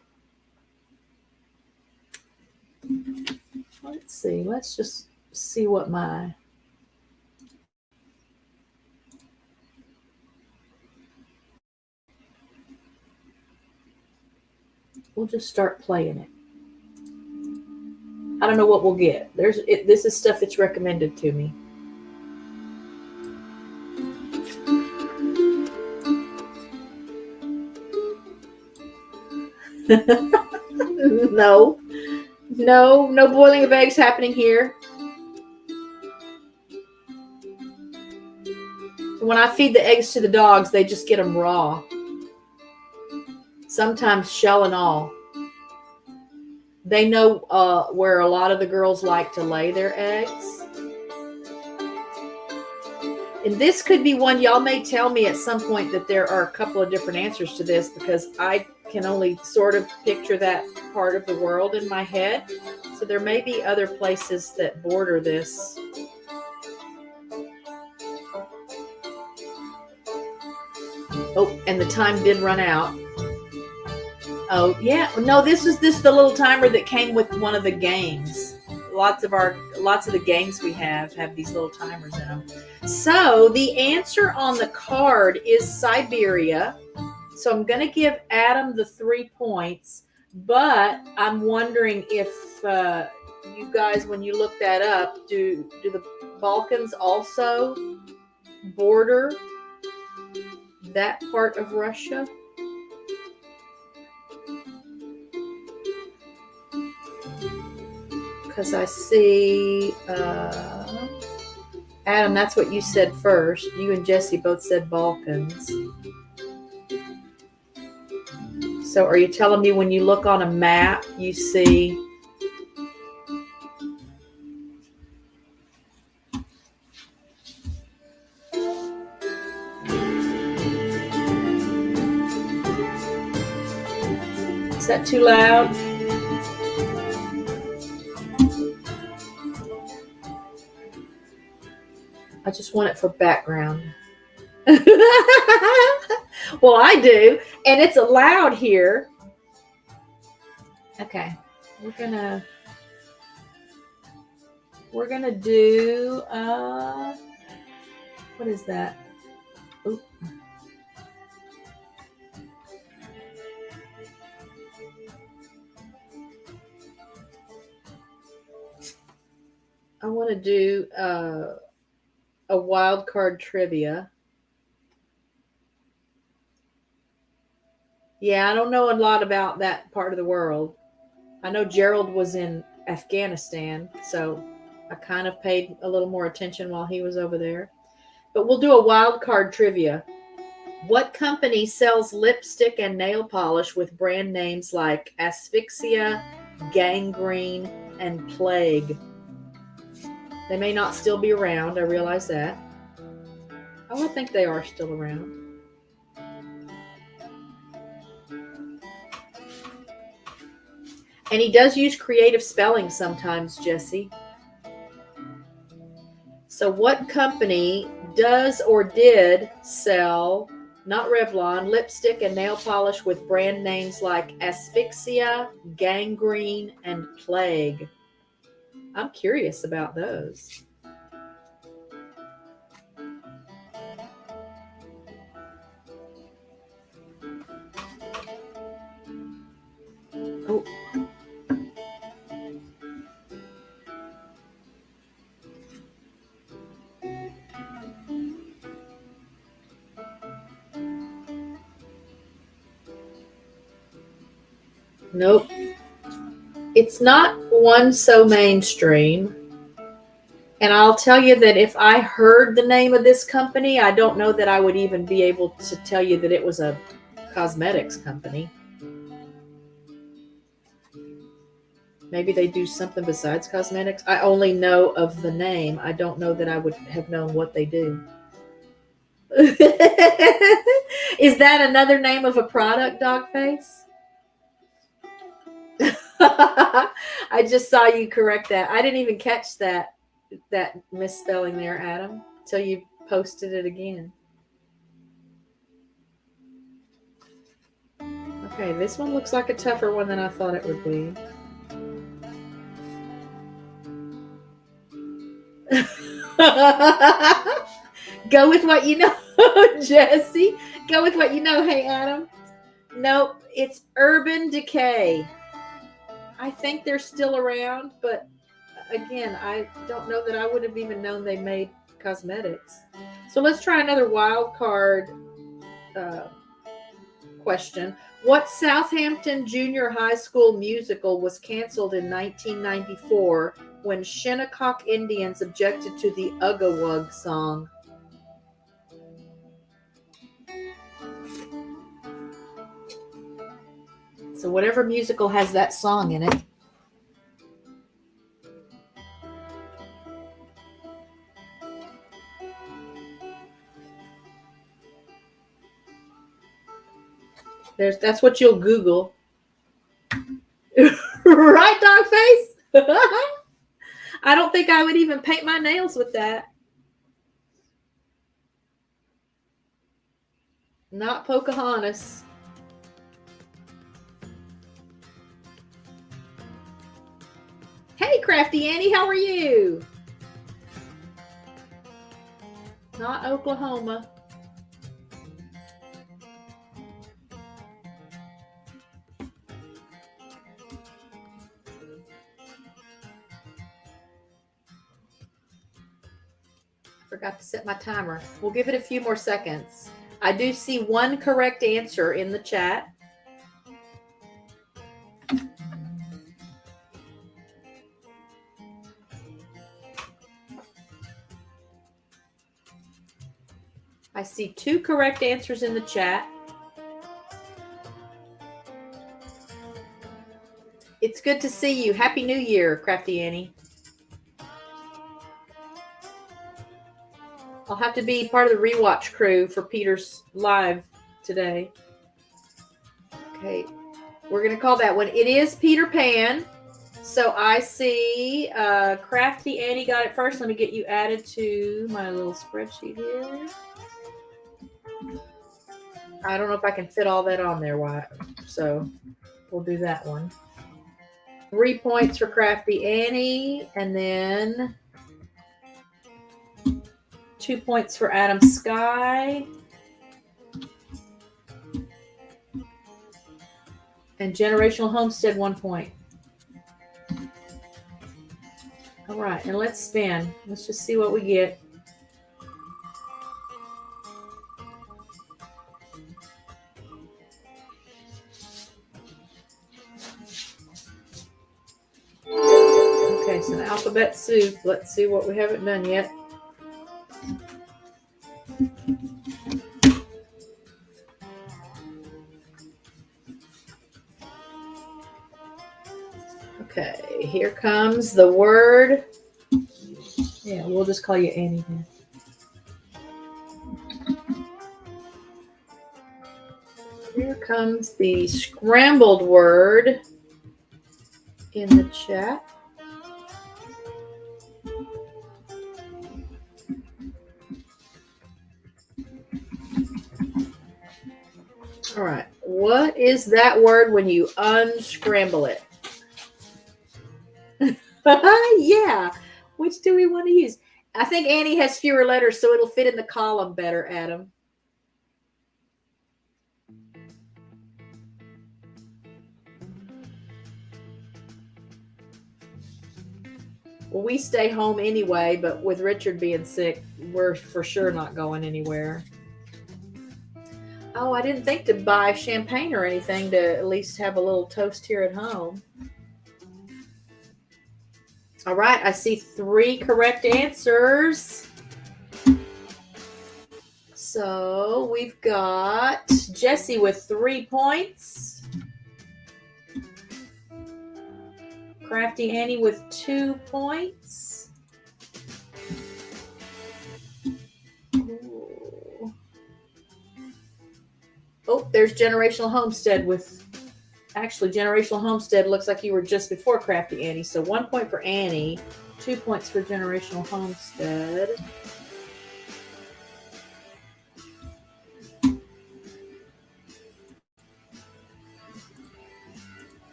Let's see. Let's just see what my... We'll just start playing it. I don't know what we'll get. This is stuff that's recommended to me. No. No boiling of eggs happening here. When I feed the eggs to the dogs, they just get them raw. Sometimes shell and all. They know where a lot of the girls like to lay their eggs. And this could be one, y'all may tell me at some point that there are a couple of different answers to this, because I can only sort of picture that part of the world in my head. So there may be other places that border this. Oh, and the time did run out. Oh, yeah. No, this is the little timer that came with one of the games. Lots of the games we have these little timers in them. So the answer on the card is Siberia. So I'm going to give Adam the 3 points, but I'm wondering if you guys, when you look that up, do the Balkans also border that part of Russia? Because I see, Adam, that's what you said first. You and Jesse both said Balkans. So are you telling me when you look on a map, you see... Is that too loud? I just want it for background. Well, I do. And it's loud here. Okay. We're gonna do what is that? Oop. I want to do a wild card trivia. Yeah, I don't know a lot about that part of the world. I know Gerald was in Afghanistan, so I kind of paid a little more attention while he was over there. But we'll do a wild card trivia. What company sells lipstick and nail polish with brand names like Asphyxia, Gangrene, and Plague? They may not still be around, I realize that. Oh, I think they are still around. And he does use creative spelling sometimes, Jesse. So what company does or did sell, not Revlon, lipstick and nail polish with brand names like Asphyxia, Gangrene, and Plague? I'm curious about those. Oh. Nope. It's not one so mainstream. And I'll tell you that if I heard the name of this company, I don't know that I would even be able to tell you that it was a cosmetics company. Maybe they do something besides cosmetics. I only know of the name. I don't know that I would have known what they do. Is that another name of a product, Dogface? I just saw you correct that. I didn't even catch that misspelling there, Adam, until you posted it again. Okay, this one looks like a tougher one than I thought it would be. Go with what you know, Jesse. Go with what you know. Hey, Adam. Nope, it's Urban Decay. I think they're still around, but again, I don't know that I would have even known they made cosmetics. So let's try another wild card question. What Southampton Junior High School musical was canceled in 1994 when Shinnecock Indians objected to the Ugga-Wugg song? So whatever musical has that song in it. That's what you'll Google. Right, Dogface? I don't think I would even paint my nails with that. Not Pocahontas. Hey, Crafty Annie, how are you? Not Oklahoma. Forgot to set my timer. We'll give it a few more seconds. I do see one correct answer in the chat. I see two correct answers in the chat. It's good to see you. Happy New Year, Crafty Annie. I'll have to be part of the rewatch crew for Peter's live today. Okay, we're going to call that one. It is Peter Pan. So I see Crafty Annie got it first. Let me get you added to my little spreadsheet here. I don't know if I can fit all that on there, Wyatt. So we'll do that one. 3 points for Crafty Annie, and then 2 points for Adam Sky. And Generational Homestead, 1 point. All right, and let's spin. Let's just see what we get. Okay, so the alphabet soup. Let's see what we haven't done yet. Okay, here comes the word. Yeah, we'll just call you Annie then. Here comes the scrambled word in the chat. All right, what is that word when you unscramble it? Yeah, which do we want to use? I think Annie has fewer letters, so it'll fit in the column better, Adam. Well, we stay home anyway, but with Richard being sick, we're for sure not going anywhere. Oh, I didn't think to buy champagne or anything to at least have a little toast here at home. All right, I see 3 correct answers. So we've got Jessie with 3 points. Crafty Annie with 2 points. Ooh. Oh, there's Generational Homestead with... Actually, Generational Homestead looks like you were just before Crafty Annie. So 1 point for Annie, 2 points for Generational Homestead.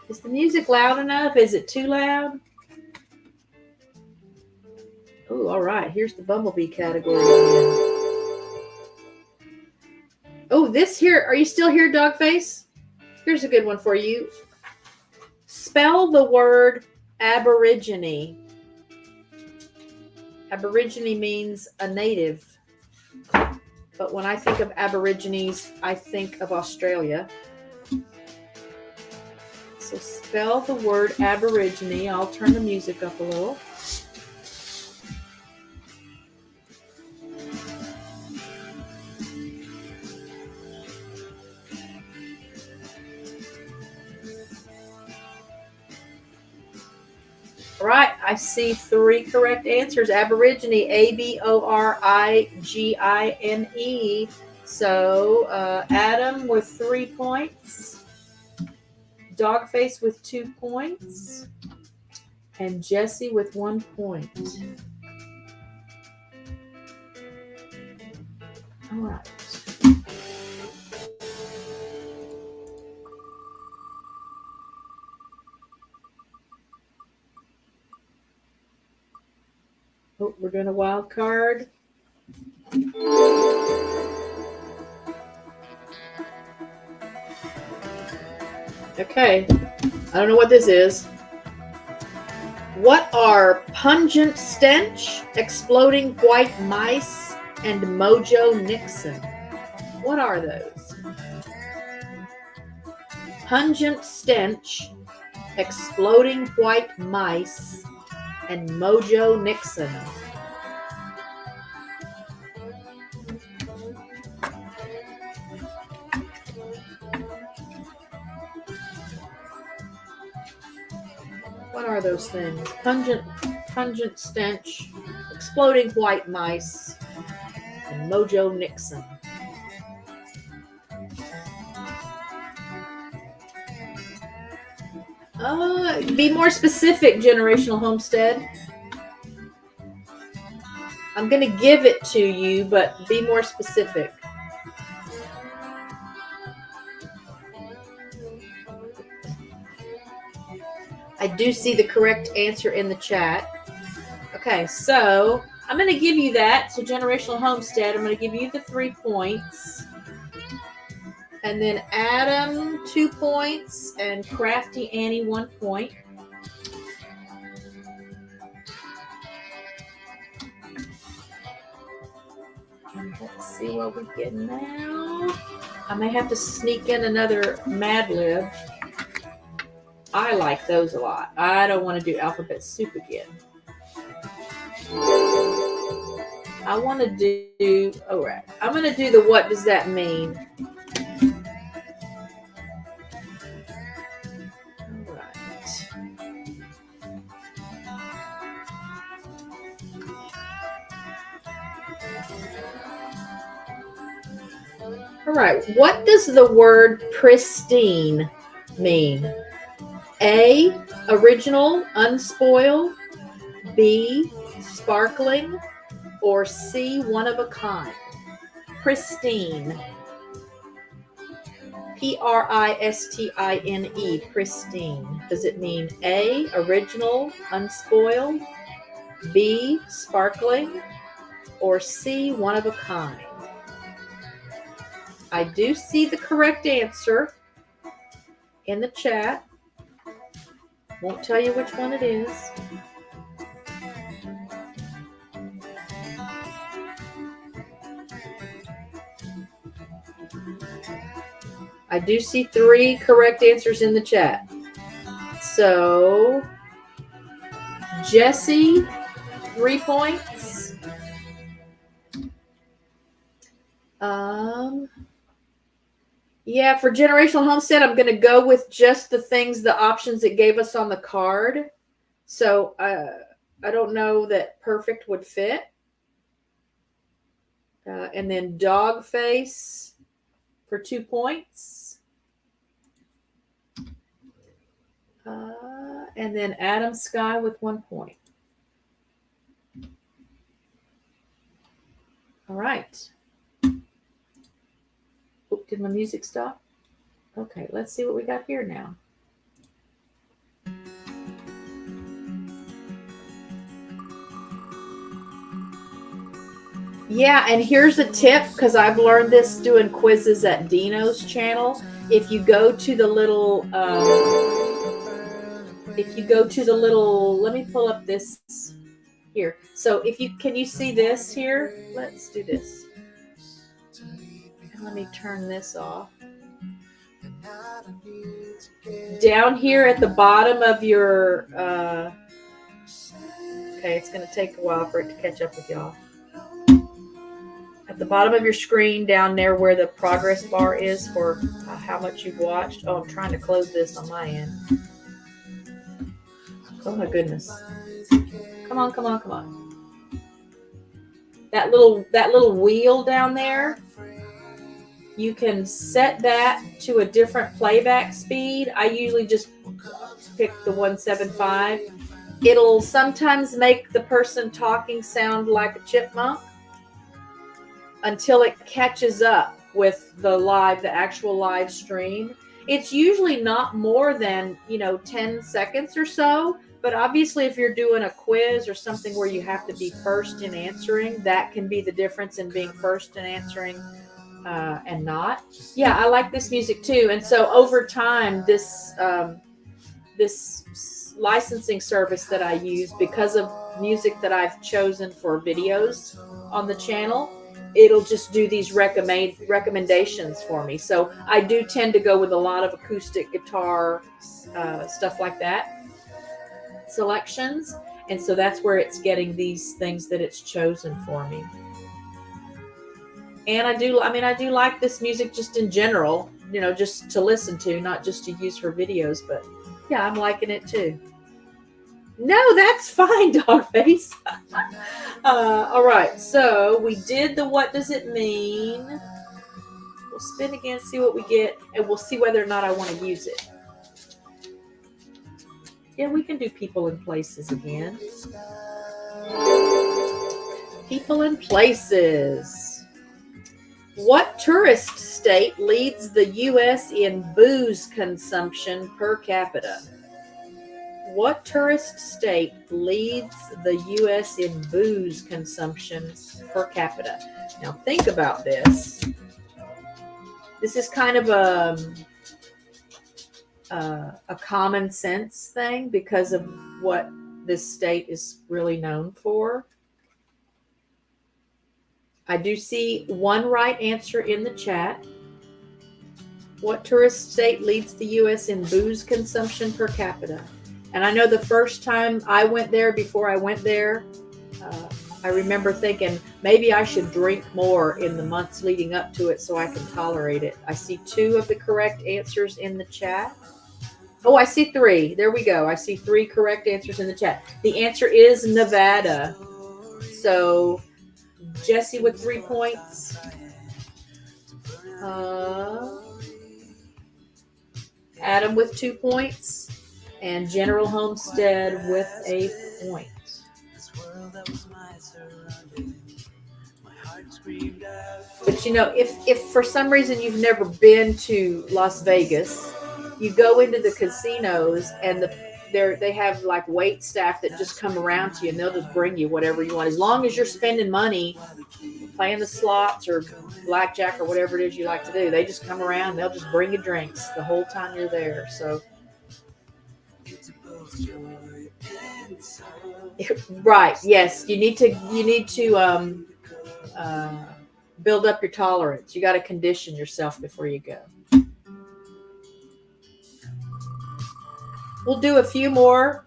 Is the music loud enough? Is it too loud? Oh, all right. Here's the Bumblebee category again. Oh, this here. Are you still here, Dogface? Here's a good one for you. Spell the word Aborigine. Aborigine means a native. But when I think of Aborigines, I think of Australia. So spell the word Aborigine. I'll turn the music up a little. All right, I see 3 correct answers. Aborigine, Aborigine. So Adam with 3 points, Dogface with 2 points, and Jessie with 1 point. All right. Oh, we're doing a wild card. Okay, I don't know what this is. What are pungent stench, exploding white mice, and Mojo Nixon? What are those? Pungent stench, exploding white mice, and Mojo Nixon. What are those things? Pungent stench, exploding white mice, and Mojo Nixon. Be more specific, Generational Homestead. I'm going to give it to you, but be more specific. I do see the correct answer in the chat. Okay, so I'm going to give you that. So Generational Homestead, I'm going to give you the 3 points. And then Adam, 2 points, and Crafty Annie, 1 point. And let's see what we get now. I may have to sneak in another Mad Lib. I like those a lot. I don't want to do alphabet soup again. I want to do, all right. I'm going to do the what does that mean? All right. All right. What does the word pristine mean? A, original, unspoiled. B, sparkling. Or C, one of a kind. Pristine. Pristine. Pristine. Does it mean A, original, unspoiled. B, sparkling. Or C, one of a kind? I do see the correct answer in the chat. Won't tell you which one it is. I do see 3 correct answers in the chat. So, Jesse, 3 points. Yeah, for Generational Homestead, I'm going to go with just the things, the options it gave us on the card. So, I don't know that perfect would fit. And then Dog Face for 2 points. And then Adam Sky with 1 point. All right. Oh, did my music stop? Okay, let's see what we got here now. Yeah, and here's a tip, because I've learned this doing quizzes at Dino's channel. If you go to the little, let me pull up this here. So can you see this here? Let's do this. And let me turn this off. Down here at the bottom of your, okay, it's going to take a while for it to catch up with y'all. At the bottom of your screen, down there where the progress bar is for how much you've watched. Oh, I'm trying to close this on my end. Oh my goodness. Come on. That little wheel down there, you can set that to a different playback speed. I usually just pick the 175. It'll sometimes make the person talking sound like a chipmunk until it catches up with the actual live stream. It's usually not more than, 10 seconds or so. But obviously, if you're doing a quiz or something where you have to be first in answering, that can be the difference in being first in answering and not. Yeah, I like this music too. And so over time, this licensing service that I use, because of music that I've chosen for videos on the channel, it'll just do these recommendations for me. So I do tend to go with a lot of acoustic guitar, stuff like that, selections. And so that's where it's getting these things that it's chosen for me. And I do like this music just in general, just to listen to, not just to use for videos, but yeah, I'm liking it too. No, that's fine, Dogface. All right, so we did the what does it mean. We'll spin again, see what we get, and we'll see whether or not I want to use it. Yeah, we can do people and places again. People and places. What tourist state leads the U.S. in booze consumption per capita? What tourist state leads the U.S. in booze consumption per capita? Now think about this. This is kind of a common sense thing because of what this state is really known for. I do see one right answer in the chat. What tourist state leads the U.S. in booze consumption per capita? And I know the first time I went there, before I went there, I remember thinking maybe I should drink more in the months leading up to it so I can tolerate it. I see 2 of the correct answers in the chat. Oh, I see 3. There we go. I see 3 correct answers in the chat. The answer is Nevada. So Jesse with 3 points. Adam with 2 points. And General Homestead with a point. But if for some reason you've never been to Las Vegas, you go into the casinos and they have like wait staff that just come around to you and they'll just bring you whatever you want. As long as you're spending money playing the slots or blackjack or whatever it is you like to do, they just come around and they'll just bring you drinks the whole time you're there. So right, yes, you need to build up your tolerance. You got to condition yourself before you go. We'll do a few more.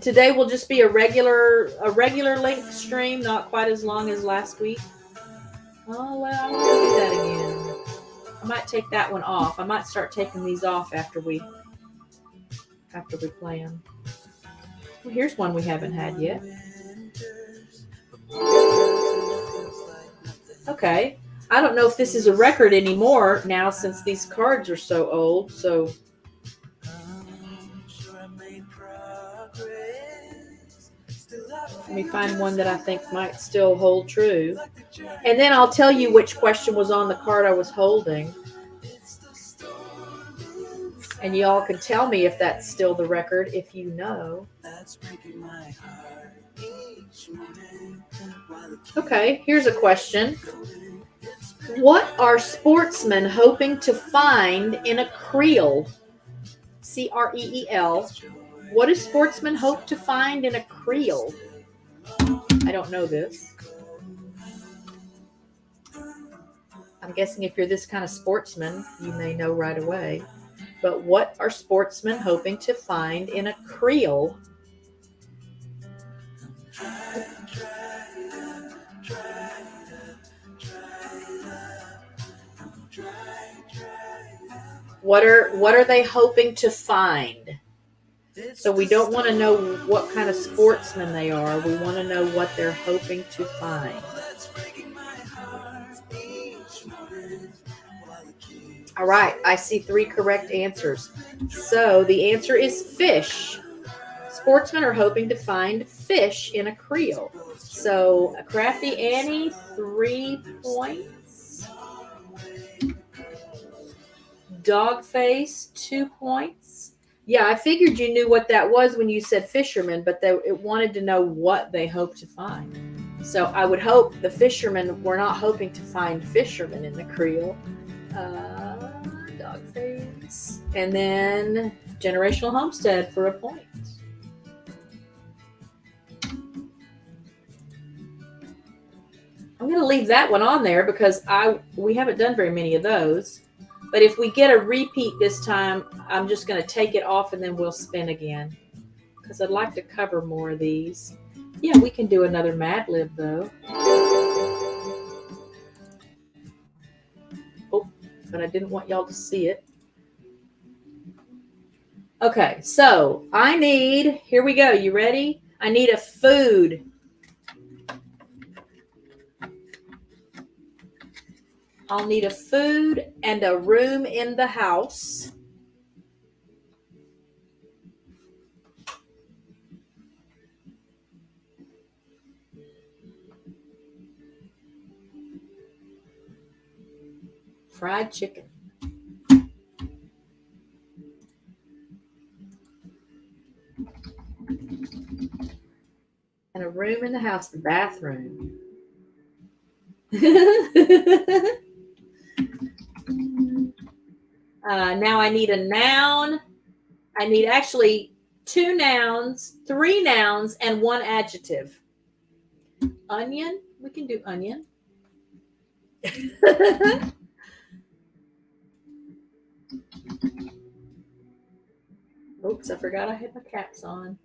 Today will just be a regular length stream, not quite as long as last week. Oh well, I'm gonna do that again. I might take that one off. I might start taking these off after we play them. Well, here's one we haven't had yet. Okay. I don't know if this is a record anymore now since these cards are so old. So let me find one that I think might still hold true. And then I'll tell you which question was on the card I was holding. And y'all can tell me if that's still the record, if you know. Okay, here's a question. What are sportsmen hoping to find in a creel? C-R-E-E-L. What do sportsmen hope to find in a creel? I don't know this. I'm guessing if you're this kind of sportsman, you may know right away. But what are sportsmen hoping to find in a creel? What are they hoping to find? So we don't want to know what kind of sportsman they are. We want to know what they're hoping to find. All right, I see 3 correct answers. So the answer is fish. Sportsmen are hoping to find fish in a creel. So Crafty Annie, 3 points. Dogface, 2 points. Yeah, I figured you knew what that was when you said fishermen, but it wanted to know what they hope to find. So I would hope the fishermen were not hoping to find fishermen in the creel. Dogface. And then Generational Homestead for a point. I'm going to leave that one on there because we haven't done very many of those. But if we get a repeat this time, I'm just going to take it off and then we'll spin again. Because I'd like to cover more of these. Yeah, we can do another Mad Lib though. Oh, but I didn't want y'all to see it. Okay, so here we go. You ready? I need a food. I'll need a food and a room in the house. Fried chicken. And a room in the house, the bathroom. Now I need a noun. I need actually 2 nouns, 3 nouns, and 1 adjective. Onion. We can do onion. Oops, I forgot I had my caps on.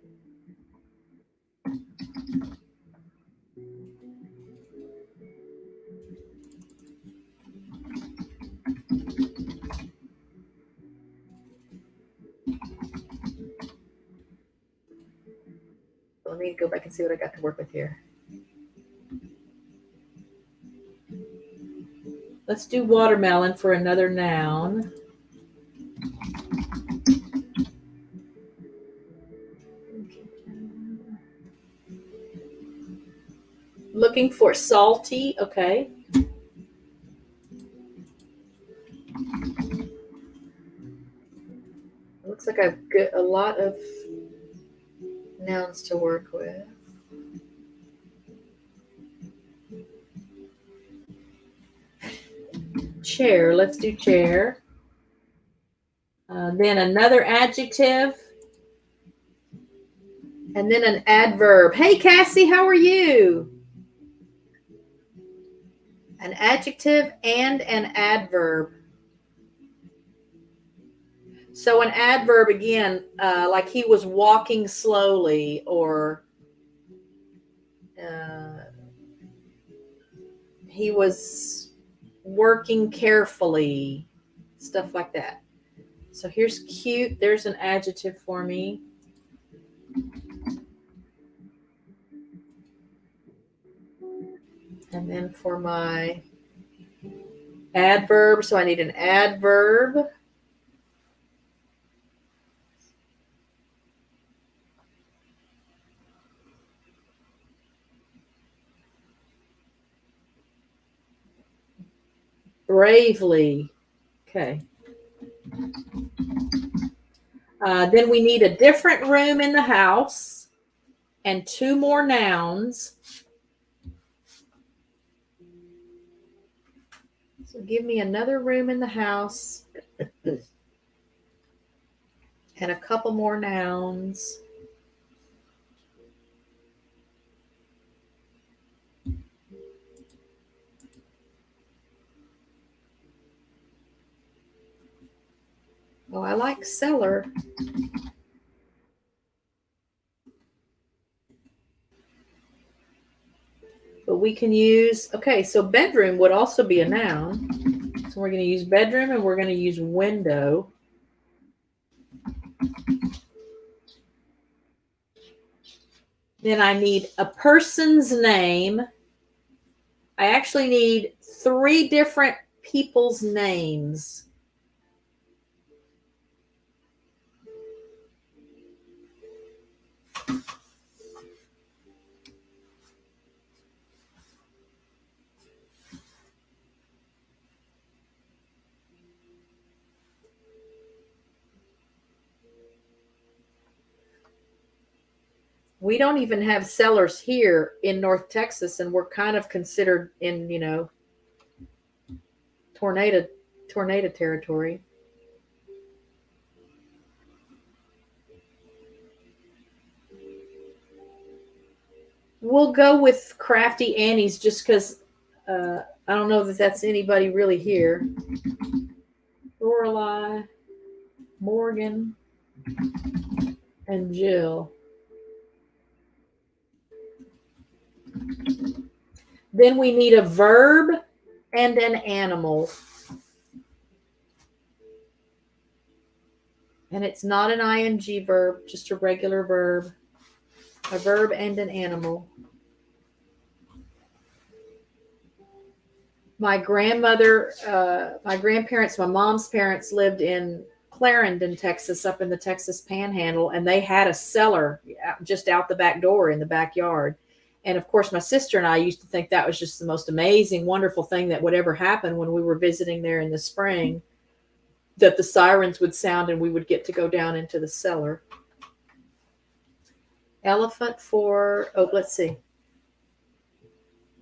Let me go back and see what I got to work with here. Let's do watermelon for another noun. Looking for salty, okay. Looks like I've got a lot of nouns to work with. Chair, let's do chair. Then another adjective. And then an adverb. Hey, Cassie, how are you? An adjective and an adverb. So an adverb again, like he was walking slowly, or he was working carefully, stuff like that. So here's cute. There's an adjective for me. And then for my adverb, so I need an adverb. Bravely. Okay. Then we need a different room in the house and 2 more nouns. So give me another room in the house and a couple more nouns. Oh, I like cellar. But we can use, okay, so bedroom would also be a noun. So we're going to use bedroom and we're going to use window. Then I need a person's name. I actually need 3 different people's names. We don't even have cellars here in North Texas, and we're kind of considered in, tornado territory. We'll go with Crafty Annie's just because I don't know that that's anybody really here. Lorelei, Morgan, and Jill. Then we need a verb and an animal. And it's not an ing verb, just a regular verb. A verb and an animal. My grandmother, my grandparents, my mom's parents lived in Clarendon, Texas, up in the Texas Panhandle, and they had a cellar just out the back door in the backyard. And of course, my sister and I used to think that was just the most amazing, wonderful thing that would ever happen when we were visiting there in the spring, that the sirens would sound and we would get to go down into the cellar. Elephant for, let's see.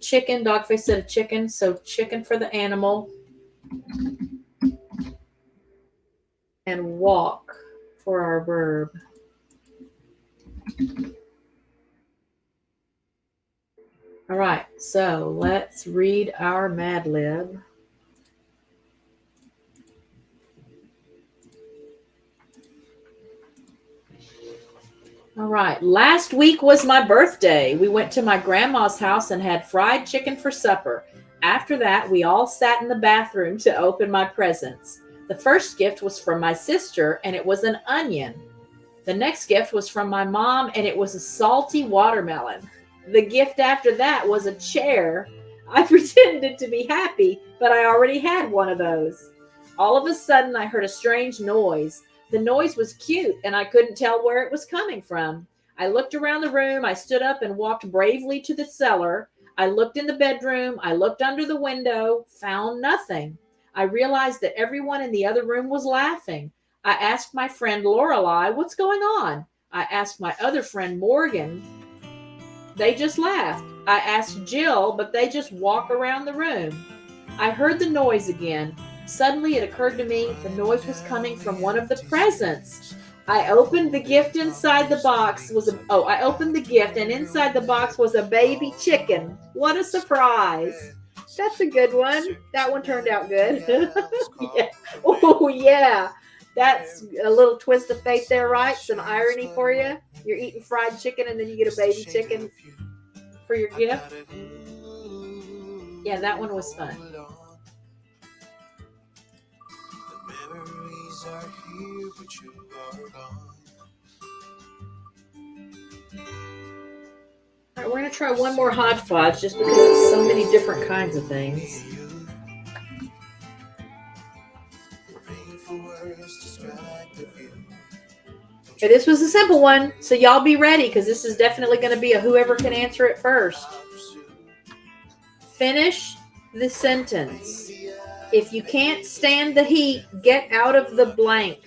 Chicken, Dogface said a chicken, so chicken for the animal. And walk for our verb. All right, so let's read our Mad Lib. All right, last week was my birthday. We went to my grandma's house and had fried chicken for supper. After that, we all sat in the bathroom to open my presents. The first gift was from my sister, and it was an onion. The next gift was from my mom, and it was a salty watermelon. The gift after that was a chair. I pretended to be happy, but I already had one of those. All of a sudden, I heard a strange noise. The noise was cute, and I couldn't tell where it was coming from. I looked around the room. I stood up and walked bravely to the cellar. I looked in the bedroom. I looked under the window, found nothing. I realized that everyone in the other room was laughing. I asked my friend Lorelei, what's going on? I asked my other friend Morgan. They just laughed. I asked Jill, but they just walk around the room. I heard the noise again. Suddenly it occurred to me the noise was coming from one of the presents. I opened the gift. Inside the box was I opened the gift, and inside the box was a baby chicken. What a surprise. That's a good one. That one turned out good. Yeah. Oh, yeah. That's a little twist of fate there, right? Some irony for you. You're eating fried chicken and then you get a baby chicken for your gift. Yeah, that one was fun. All right, we're going to try one more hodgepodge just because it's so many different kinds of things. Okay, this was a simple one, so y'all be ready because this is definitely going to be a whoever can answer it first. Finish the sentence. If you can't stand the heat, get out of the blank.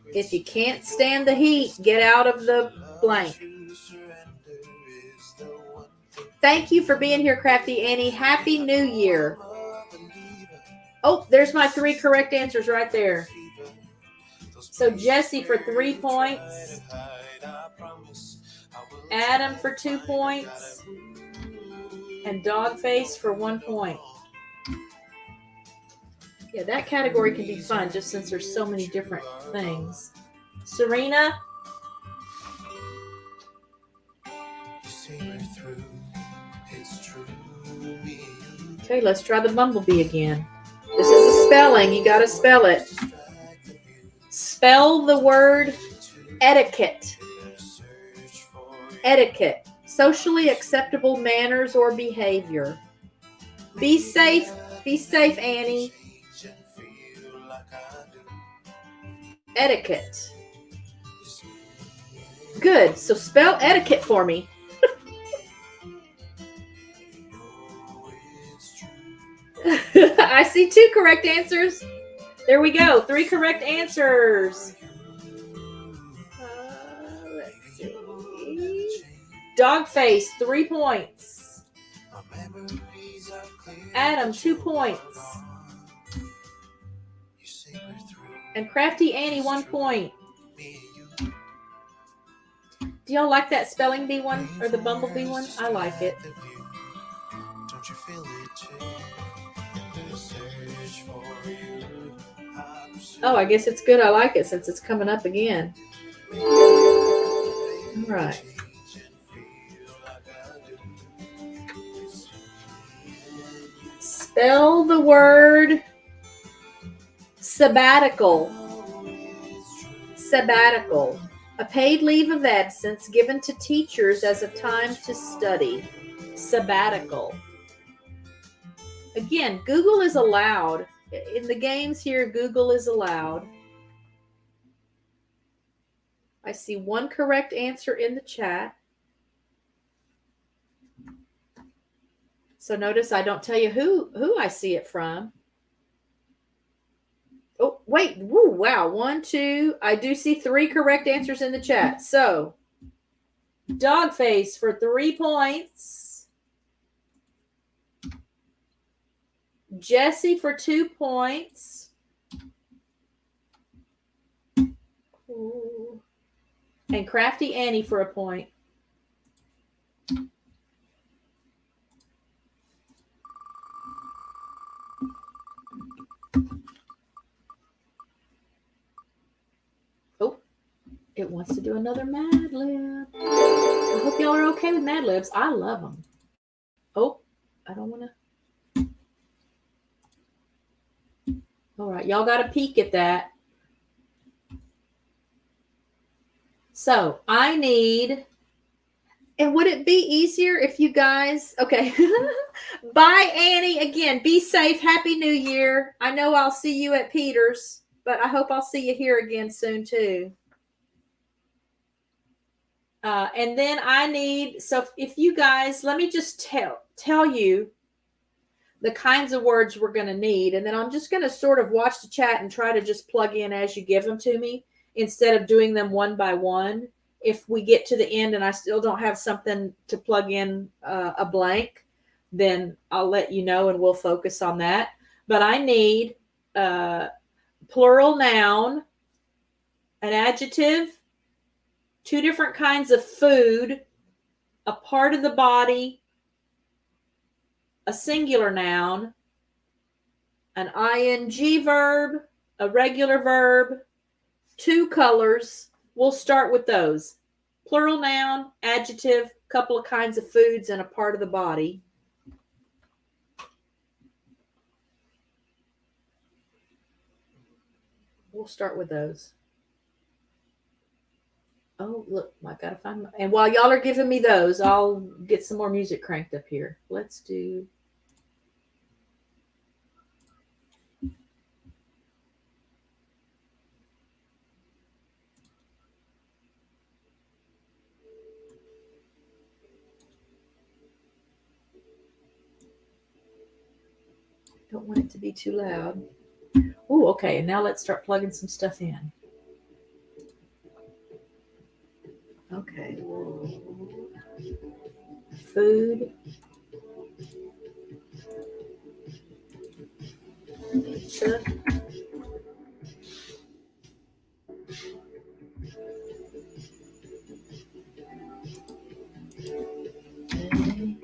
If you can't stand the heat, get out of the blank. Thank you for being here, Crafty Annie. Happy New Year. Oh, there's my 3 correct answers right there. So Jesse for 3 points. Adam for 2 points. And Dogface for 1 point. Yeah, that category can be fun just since there's so many different things. Serena? Okay, let's try the Bumblebee again. This is a spelling. You got to spell it. Spell the word etiquette. Etiquette. Socially acceptable manners or behavior. Be safe. Be safe, Annie. Etiquette. Good. So spell etiquette for me. I see 2 correct answers. There we go. 3 correct answers. Let's see. Dogface, 3 points. Adam, 2 points. And Crafty Annie, 1 point. Do y'all like that spelling bee one or the Bumblebee one? I like it. Oh, I guess it's good. I like it since it's coming up again. All right. Spell the word sabbatical. Sabbatical. A paid leave of absence given to teachers as a time to study. Sabbatical. Again, Google is allowed. In the games here, Google is allowed. I see 1 correct answer in the chat. So notice I don't tell you who I see it from. Oh, wait. Woo, wow. 1, 2. I do see 3 correct answers in the chat. So, Dogface for 3 points. Jesse for 2 points. Ooh. And Crafty Annie for a point. Oh, it wants to do another Mad Lib. I hope y'all are okay with Mad Libs. I love them. Oh, I don't want to. All right, y'all got a peek at that. So I need, and would it be easier if you guys, okay. Bye, Annie. Again, be safe. Happy New Year. I know I'll see you at Peter's, but I hope I'll see you here again soon too. And then I need, so if you guys, let me just tell you the kinds of words we're going to need. And then I'm just going to sort of watch the chat and try to just plug in as you give them to me instead of doing them one by one. If we get to the end and I still don't have something to plug in a blank, then I'll let you know and we'll focus on that. But I need plural noun, an adjective, 2 different kinds of food, a part of the body, a singular noun, an ing verb, a regular verb, 2 colors. We'll start with those. Plural noun, adjective, couple of kinds of foods, and a part of the body. We'll start with those. Oh, look, I gotta find my, and while y'all are giving me those, I'll get some more music cranked up here. Let's do. Don't want it to be too loud. Oh, okay. And now let's start plugging some stuff in. Okay. Food. Pizza. Okay.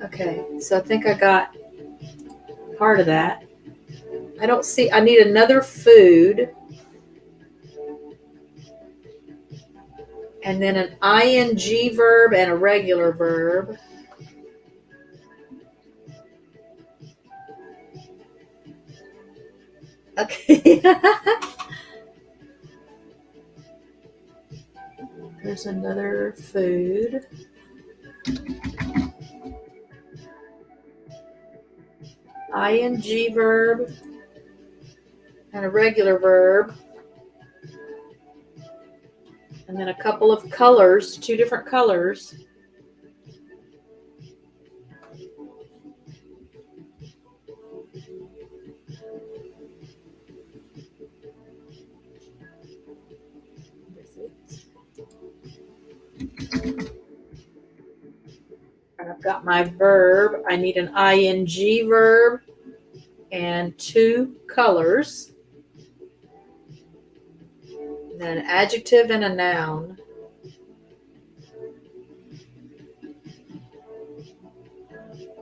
Okay, so I think I got part of that. I don't see, I need another food. And then an ing verb and a regular verb. Okay. There's another food. Ing verb and a regular verb. And then a couple of colors, 2 different colors. I've got my verb. I need an ing verb and 2 colors. And then an adjective and a noun.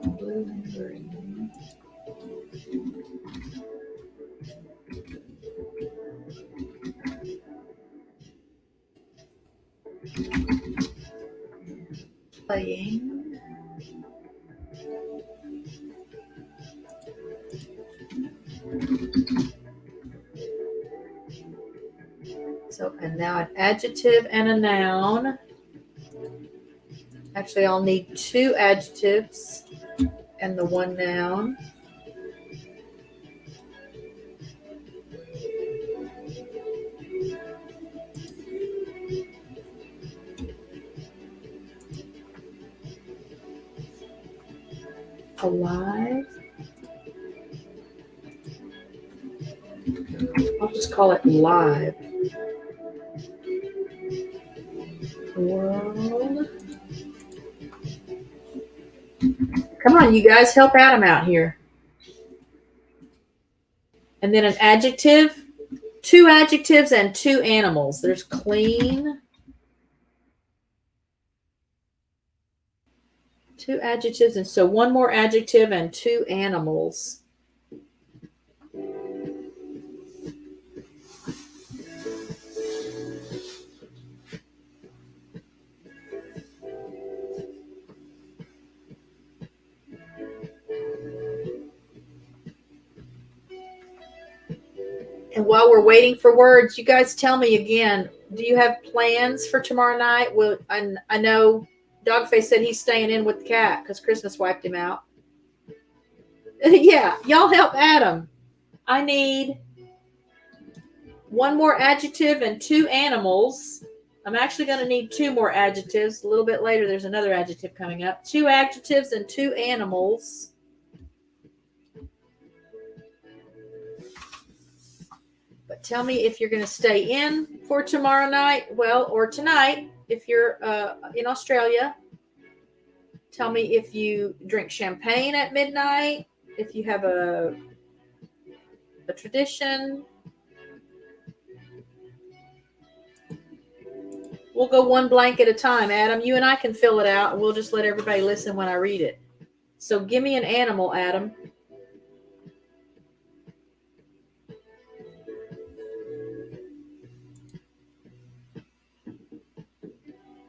Blue and green. Playing. So, and now an adjective and a noun. Actually, I'll need 2 adjectives and the 1 noun. Alive. I'll just call it live. World. Come on, you guys, help Adam out here. And then an adjective, 2 adjectives and 2 animals. There's clean. 2 adjectives, and so 1 more adjective and 2 animals. And while we're waiting for words, you guys tell me again, do you have plans for tomorrow night? Well, I know Dogface said he's staying in with the cat because Christmas wiped him out. Yeah, y'all help Adam. I need 1 more adjective and 2 animals. I'm actually going to need 2 more adjectives. A little bit later, there's another adjective coming up. 2 adjectives and 2 animals. But tell me if you're going to stay in for tomorrow night, or tonight if you're in Australia. Tell me if you drink champagne at midnight, if you have a tradition. We'll go one blank at a time, Adam. You and I can fill it out, and we'll just let everybody listen when I read it. So give me an animal, Adam.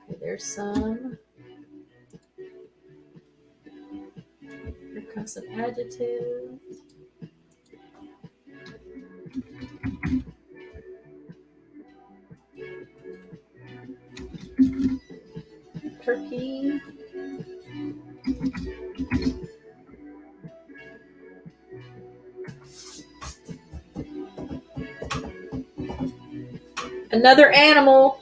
Okay, there's some. Here comes some adjectives. Turkey. Another animal.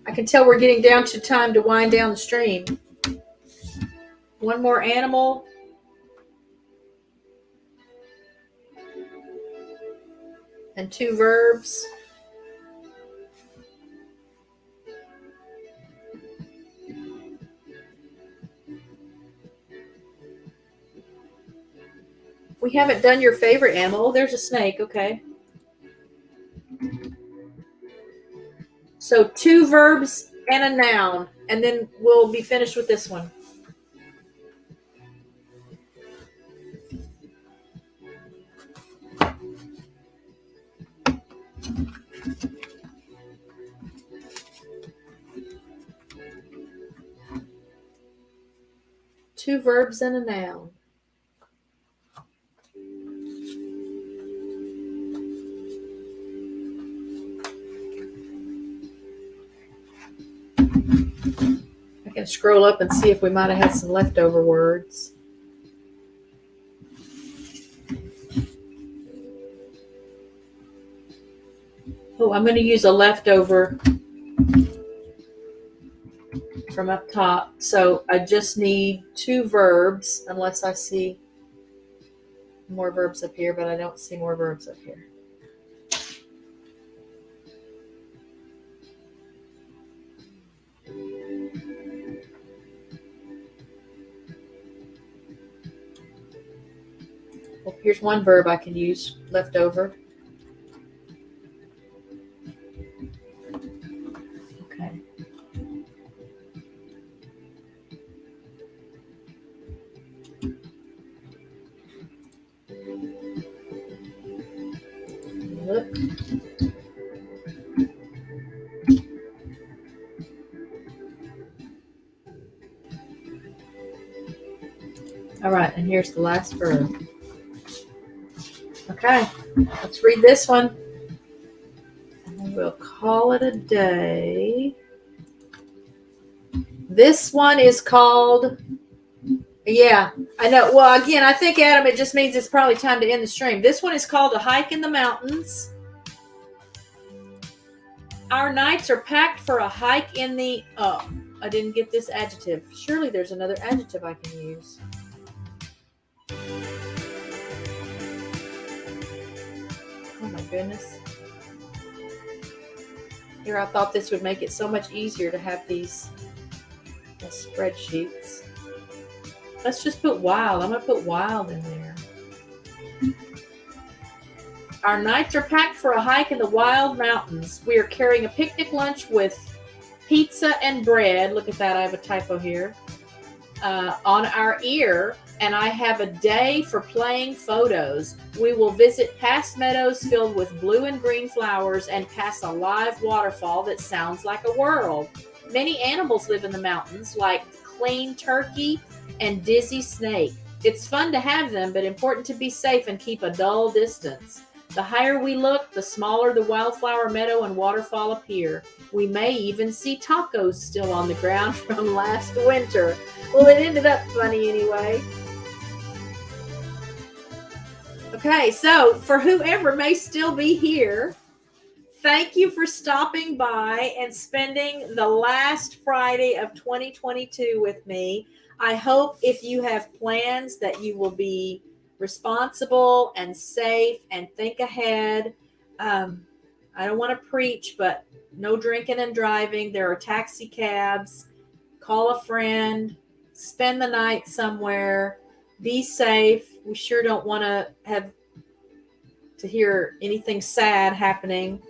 I can tell we're getting down to time to wind down the stream. One more animal. And 2 verbs. We haven't done your favorite animal. Oh, there's a snake. Okay. So 2 verbs and a noun, and then we'll be finished with this one. Two verbs and a noun. I can scroll up and see if we might have had some leftover words. Oh, I'm going to use a leftover from up top. So I just need 2 verbs, unless I see more verbs up here, but I don't see more verbs up here. Well, here's one verb I can use left over. Okay. Look. All right, and here's the last verb. Okay, let's read this one. And we'll call it a day. This one is called, yeah, I know. Well, again, I think, Adam, it just means it's probably time to end the stream. This one is called A Hike in the Mountains. Our nights are packed for a hike in the, oh, I didn't get this adjective. Surely there's another adjective I can use. Oh my goodness. Here, I thought this would make it so much easier to have these spreadsheets. Let's just put wild. I'm going to put wild in there. Our nights are packed for a hike in the wild mountains. We are carrying a picnic lunch with pizza and bread. Look at that. I have a typo here. On our ear. And I have a day for playing photos. We will visit past meadows filled with blue and green flowers and pass a live waterfall that sounds like a world. Many animals live in the mountains, like clean turkey and dizzy snake. It's fun to have them, but important to be safe and keep a dull distance. The higher we look, the smaller the wildflower meadow and waterfall appear. We may even see tacos still on the ground from last winter. Well, it ended up funny anyway. Okay, so for whoever may still be here, thank you for stopping by and spending the last Friday of 2022 with me. I hope if you have plans that you will be responsible and safe and think ahead. I don't want to preach, but no drinking and driving. There are taxi cabs. Call a friend. Spend the night somewhere. Be safe. We sure don't want to have to hear anything sad happening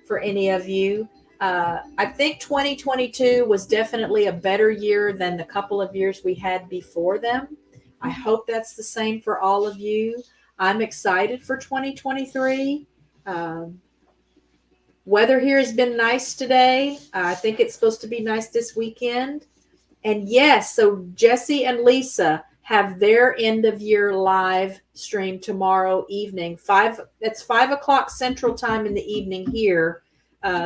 for any of you. I think 2022 was definitely a better year than the couple of years we had before them. I hope that's the same for all of you. I'm excited for 2023. Weather here has been nice today. I think it's supposed to be nice this weekend. And yes, so Jesse and Lisa have their end of year live stream tomorrow evening. That's 5 o'clock Central Time in the evening here.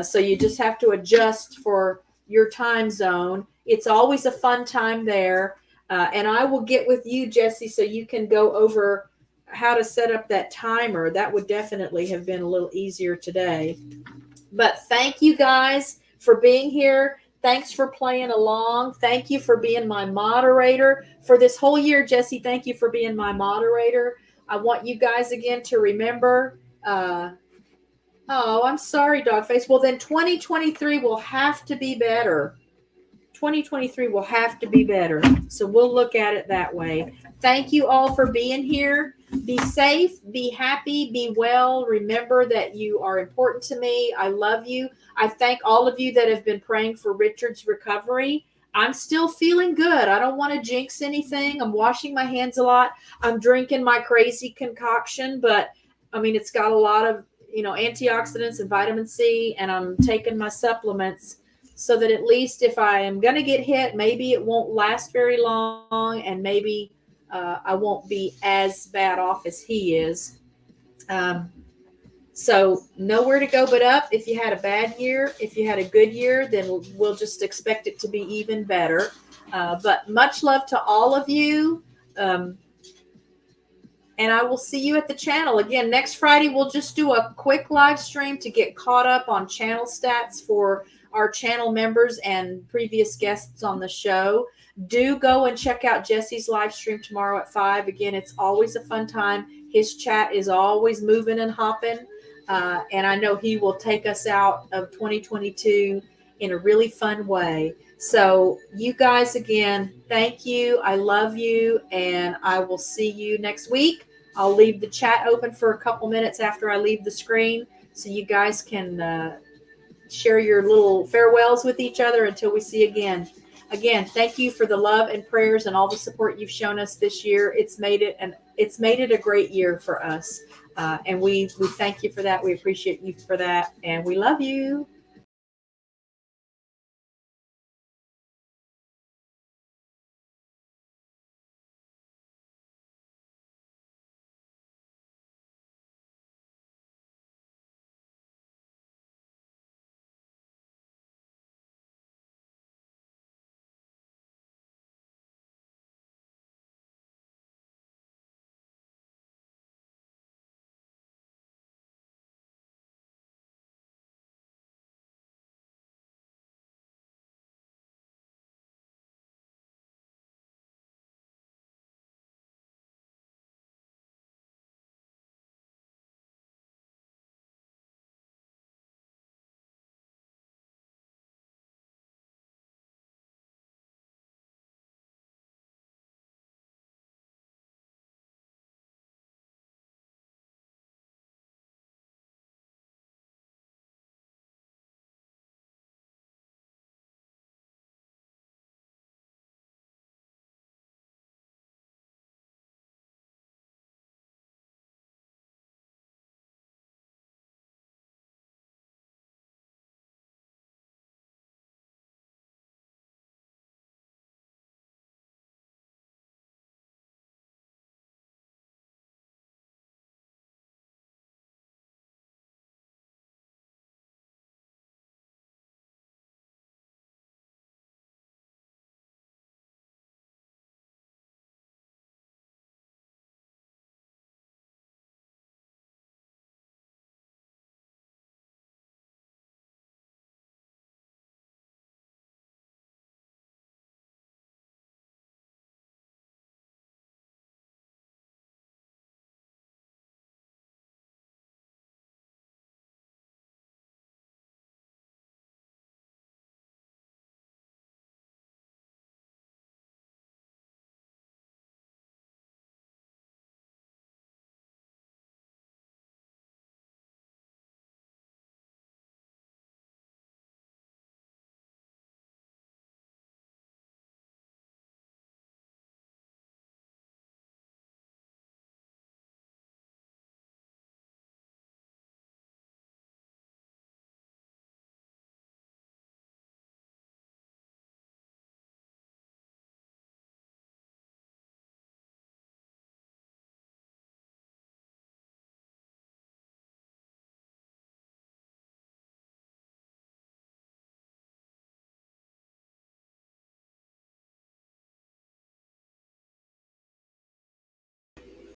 So you just have to adjust for your time zone. It's always a fun time there. And I will get with you, Jesse, so you can go over how to set up that timer. That would definitely have been a little easier today. But thank you guys for being here. Thanks for playing along. Thank you for being my moderator for this whole year, Jesse. Thank you for being my moderator. I want you guys again to remember. Oh, I'm sorry, Dogface. Well, then 2023 will have to be better. 2023 will have to be better. So we'll look at it that way. Thank you all for being here. Be safe, be happy, be well. Remember that you are important to me. I love you. I thank all of you that have been praying for Richard's recovery. I'm still feeling good. I don't want to jinx anything. I'm washing my hands a lot. I'm drinking my crazy concoction, but I mean, it's got a lot of, antioxidants and vitamin C, and I'm taking my supplements so that at least if I am going to get hit, maybe it won't last very long, and maybe I won't be as bad off as he is. So nowhere to go but up. If you had a bad year, if you had a good year, then we'll just expect it to be even better. But much love to all of you. And I will see you at the channel. Again, next Friday, we'll just do a quick live stream to get caught up on channel stats for our channel members and previous guests on the show. Do go and check out Jesse's live stream tomorrow at 5. Again, it's always a fun time. His chat is always moving and hopping. And I know he will take us out of 2022 in a really fun way. So you guys, again, thank you. I love you. And I will see you next week. I'll leave the chat open for a couple minutes after I leave the screen so you guys can share your little farewells with each other until we see again. Again, thank you for the love and prayers and all the support you've shown us this year. It's made it a great year for us. And we thank you for that. We appreciate you for that. And we love you.